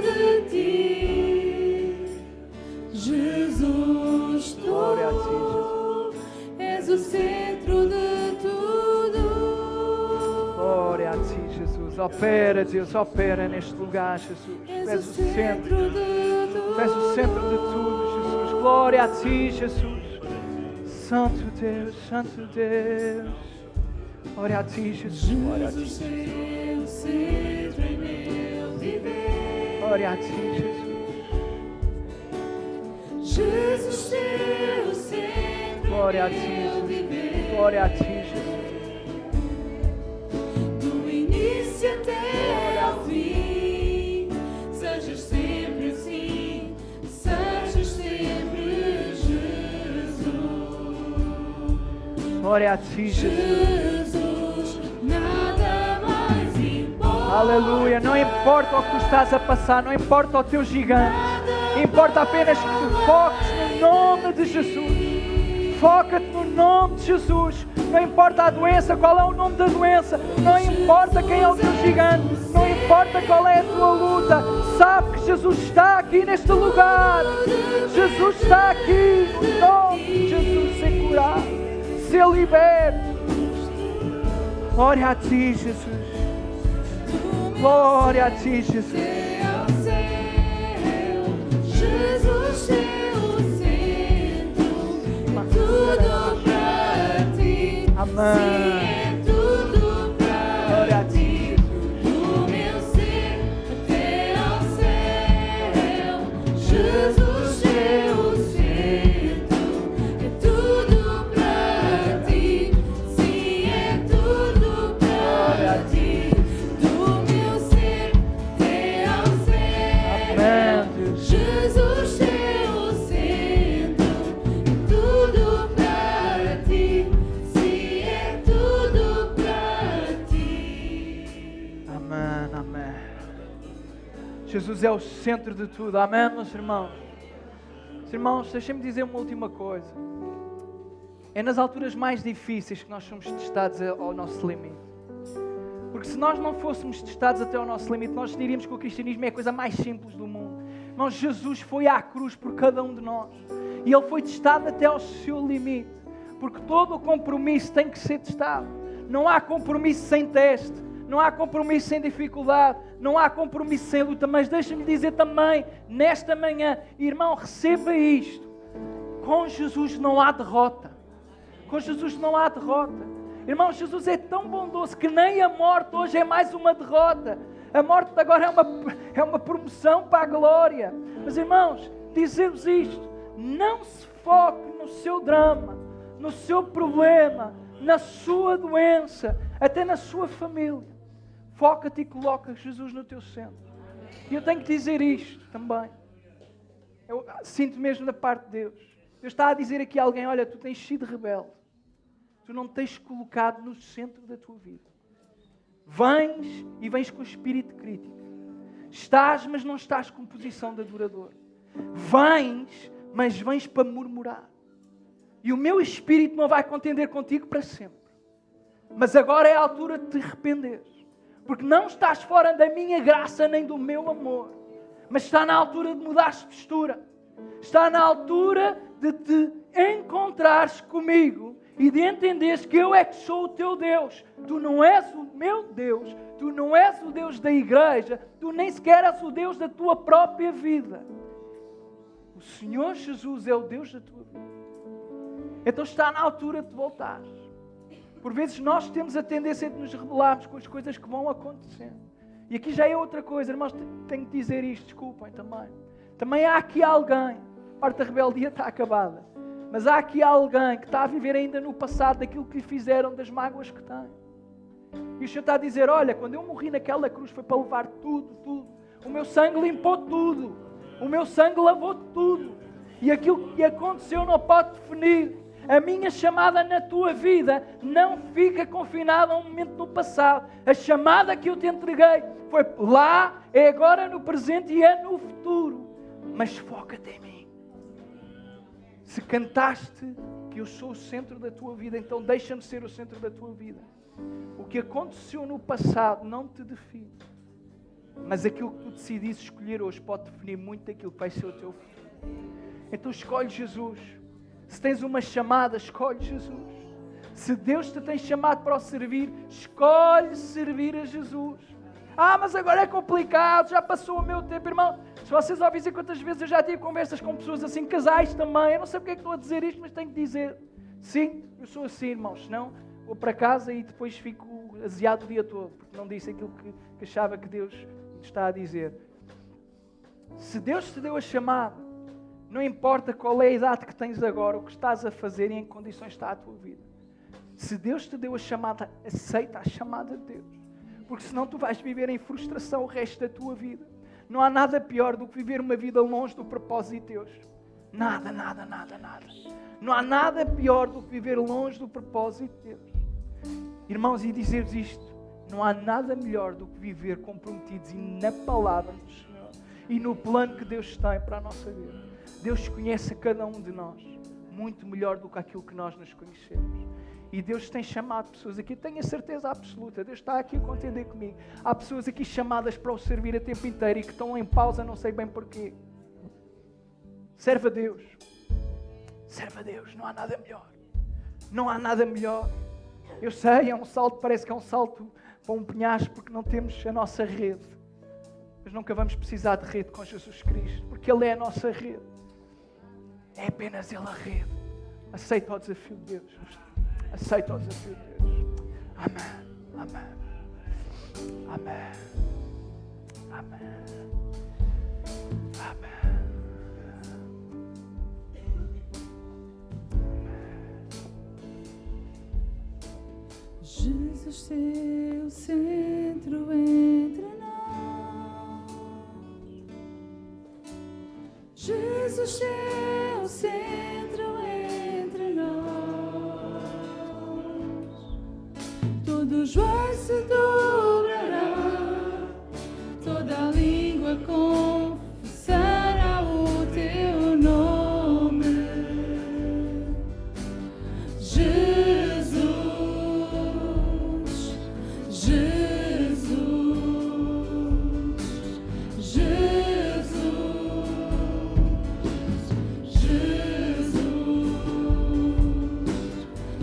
de Ti. Jesus, Glória a Ti, Tu és o centro de tudo. Glória a Ti, Jesus. Opera, Deus. Opera neste lugar, Jesus. Tu és o centro. de tudo. Tu és o centro de tudo, Jesus. Glória a Ti, Jesus. Santo Deus, Santo Deus. Glória a Ti, Jesus. Glória a Ti. Jesus é o centro em meu viver. Glória a Ti, Jesus. Jesus é o centro Glória a em Ti, meu Jesus. viver. Glória a Ti, Jesus. Do início até ao fim, sejas sempre assim, sejas sempre Jesus. Glória a Ti, Jesus. Jesus, nada mais importa. Aleluia. Não importa o que tu estás a passar, não importa o teu gigante. Importa apenas que tu foques no nome de Jesus. Foca-te no nome de Jesus. Não importa a doença, qual é o nome da doença. Não importa quem é o teu gigante. Não importa qual é a tua luta. Sabe que Jesus está aqui neste lugar. Jesus está aqui. No nome de Jesus, ser curado, ser liberto. Glória a Ti, Jesus. Glória a Ti, Jesus. Jesus é o centro, é tudo pra Ti. é tudo para ti, do meu ser até ao céu. Jesus é o centro, é tudo para ti. Sim, é tudo para ti, do meu ser até ao céu. Jesus é o centro, é tudo para ti. Sim, é tudo para ti. Amém, amém. Jesus é o centro de tudo. Amém, meus irmãos. Meus irmãos, deixem-me dizer uma última coisa. É nas alturas mais difíceis que nós somos testados ao nosso limite. Porque se nós não fôssemos testados até ao nosso limite, nós diríamos que o cristianismo é a coisa mais simples do mundo. Irmãos, Jesus foi à cruz por cada um de nós. E Ele foi testado até ao seu limite. Porque todo o compromisso tem que ser testado. Não há compromisso sem teste. Não há compromisso sem dificuldade. Não há compromisso sem luta. Mas deixa-me dizer também, nesta manhã, irmão, receba isto. Com Jesus não há derrota. Com Jesus não há derrota. Irmão, Jesus é tão bondoso que nem a morte hoje é mais uma derrota. A morte agora é uma promoção para a glória. Mas irmãos, dizer-vos isto, não se foque no seu drama, no seu problema, na sua doença, até na sua família. Foca-te e coloca Jesus no teu centro. E eu tenho que dizer isto também. Eu sinto mesmo da parte de Deus. Deus está a dizer aqui a alguém, olha, tu tens sido rebelde. Tu não te tens colocado no centro da tua vida. Vens e vens com o espírito crítico. Estás, mas não estás com posição de adorador. Vens, mas vens para murmurar. E o meu espírito não vai contender contigo para sempre. Mas agora é a altura de te arrependeres. Porque não estás fora da minha graça nem do meu amor. Mas está na altura de mudares de postura. Está na altura de te encontrares comigo e de entenderes que eu é que sou o teu Deus. Tu não és o meu Deus. Tu não és o Deus da igreja. Tu nem sequer és o Deus da tua própria vida. O Senhor Jesus é o Deus da tua vida. Então está na altura de voltar. Por vezes nós temos a tendência de nos rebelarmos com as coisas que vão acontecendo. E aqui já é outra coisa. Irmãos, tenho que dizer isto, desculpem também. Também há aqui alguém, a parte da rebeldia está acabada. Mas há aqui alguém que está a viver ainda no passado daquilo que lhe fizeram, das mágoas que tem. E o Senhor está a dizer, olha, quando eu morri naquela cruz foi para levar tudo. O meu sangue limpou tudo. O meu sangue lavou tudo. E aquilo que aconteceu não pode definir. A minha chamada na tua vida não fica confinada a um momento no passado. A chamada que eu te entreguei foi lá, é agora, no presente e é no futuro. Mas foca-te em mim. Se cantaste que eu sou o centro da tua vida, então deixa-me ser o centro da tua vida. O que aconteceu no passado não te define. Mas aquilo que tu decidiste escolher hoje pode definir muito daquilo que vai ser o teu futuro. Então escolhe Jesus. Se tens uma chamada, escolhe Jesus. Se Deus te tem chamado para o servir, escolhe servir a Jesus. Ah, mas agora é complicado, já passou o meu tempo. Irmão, se vocês ouvissem quantas vezes eu já tive conversas com pessoas assim, casais também. Eu não sei porque é que estou a dizer isto, mas tenho que dizer. Sim, eu sou assim, irmãos. Senão vou para casa e depois fico aziado o dia todo, porque não disse aquilo que achava que Deus está a dizer. Se Deus te deu a chamada, não importa qual é a idade que tens agora, o que estás a fazer e em que condições está a tua vida. Se Deus te deu a chamada, aceita a chamada de Deus. Porque senão tu vais viver em frustração o resto da tua vida. Não há nada pior do que viver uma vida longe do propósito de Deus. Nada. Não há nada pior do que viver longe do propósito de Deus. Irmãos, e dizer-vos isto, não há nada melhor do que viver comprometidos na palavra do Senhor e no plano que Deus tem para a nossa vida. Deus conhece a cada um de nós muito melhor do que aquilo que nós nos conhecemos. E Deus tem chamado pessoas aqui, tenho a certeza absoluta, Deus está aqui a contender comigo. Há pessoas aqui chamadas para o servir a tempo inteiro e que estão em pausa, não sei bem porquê. Serve a Deus. Serve a Deus, não há nada melhor. Não há nada melhor. Eu sei, é um salto, parece que é um salto para um penhasco porque não temos a nossa rede. Mas nunca vamos precisar de rede com Jesus Cristo, porque Ele é a nossa rede. É apenas Ele a rede. Aceita o desafio de Deus. Aceita o desafio de Deus. Amém. Amém. Amém. Amém. Amém. Jesus, teu centro entre nós. Jesus, teu centro entre nós. Todo joelho se dobrará, toda língua confessará o teu nome. Jesus, Jesus, Jesus, Jesus,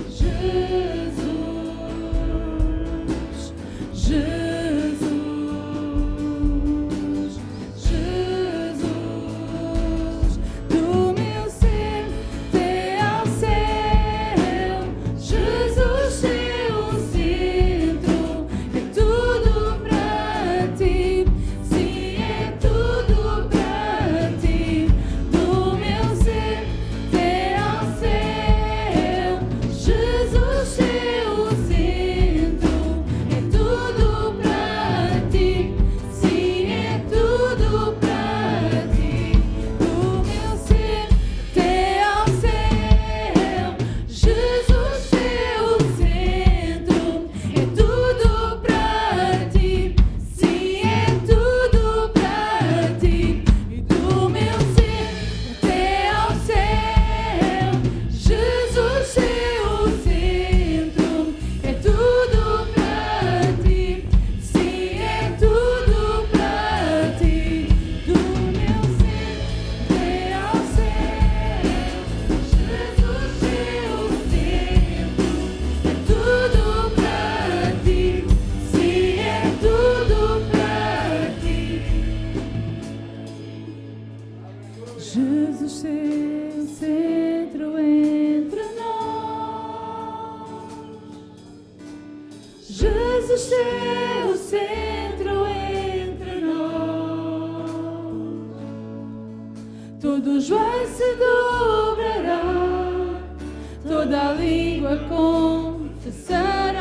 Jesus, Jesus, do meu ser até ao céu, Jesus, teu centro, é tudo pra ti, sim, é tudo pra ti, do meu ser até ao céu, Jesus, teu centro, é tudo pra ti, sim, é tudo pra ti, do meu ser até ao céu, Jesus, teu centro, é tudo pra ti, sim, é tudo pra ti, e do meu ser até ao céu, Jesus, teu centro, é tudo pra ti, sim, é tudo pra ti, do meu ser até ao céu, Jesus, teu centro, é tudo pra ti, sim, é tudo pra ti. Jesus, teu centro entre nós. Jesus, teu centro entre nós. Todo joelho se dobrará, toda língua confessará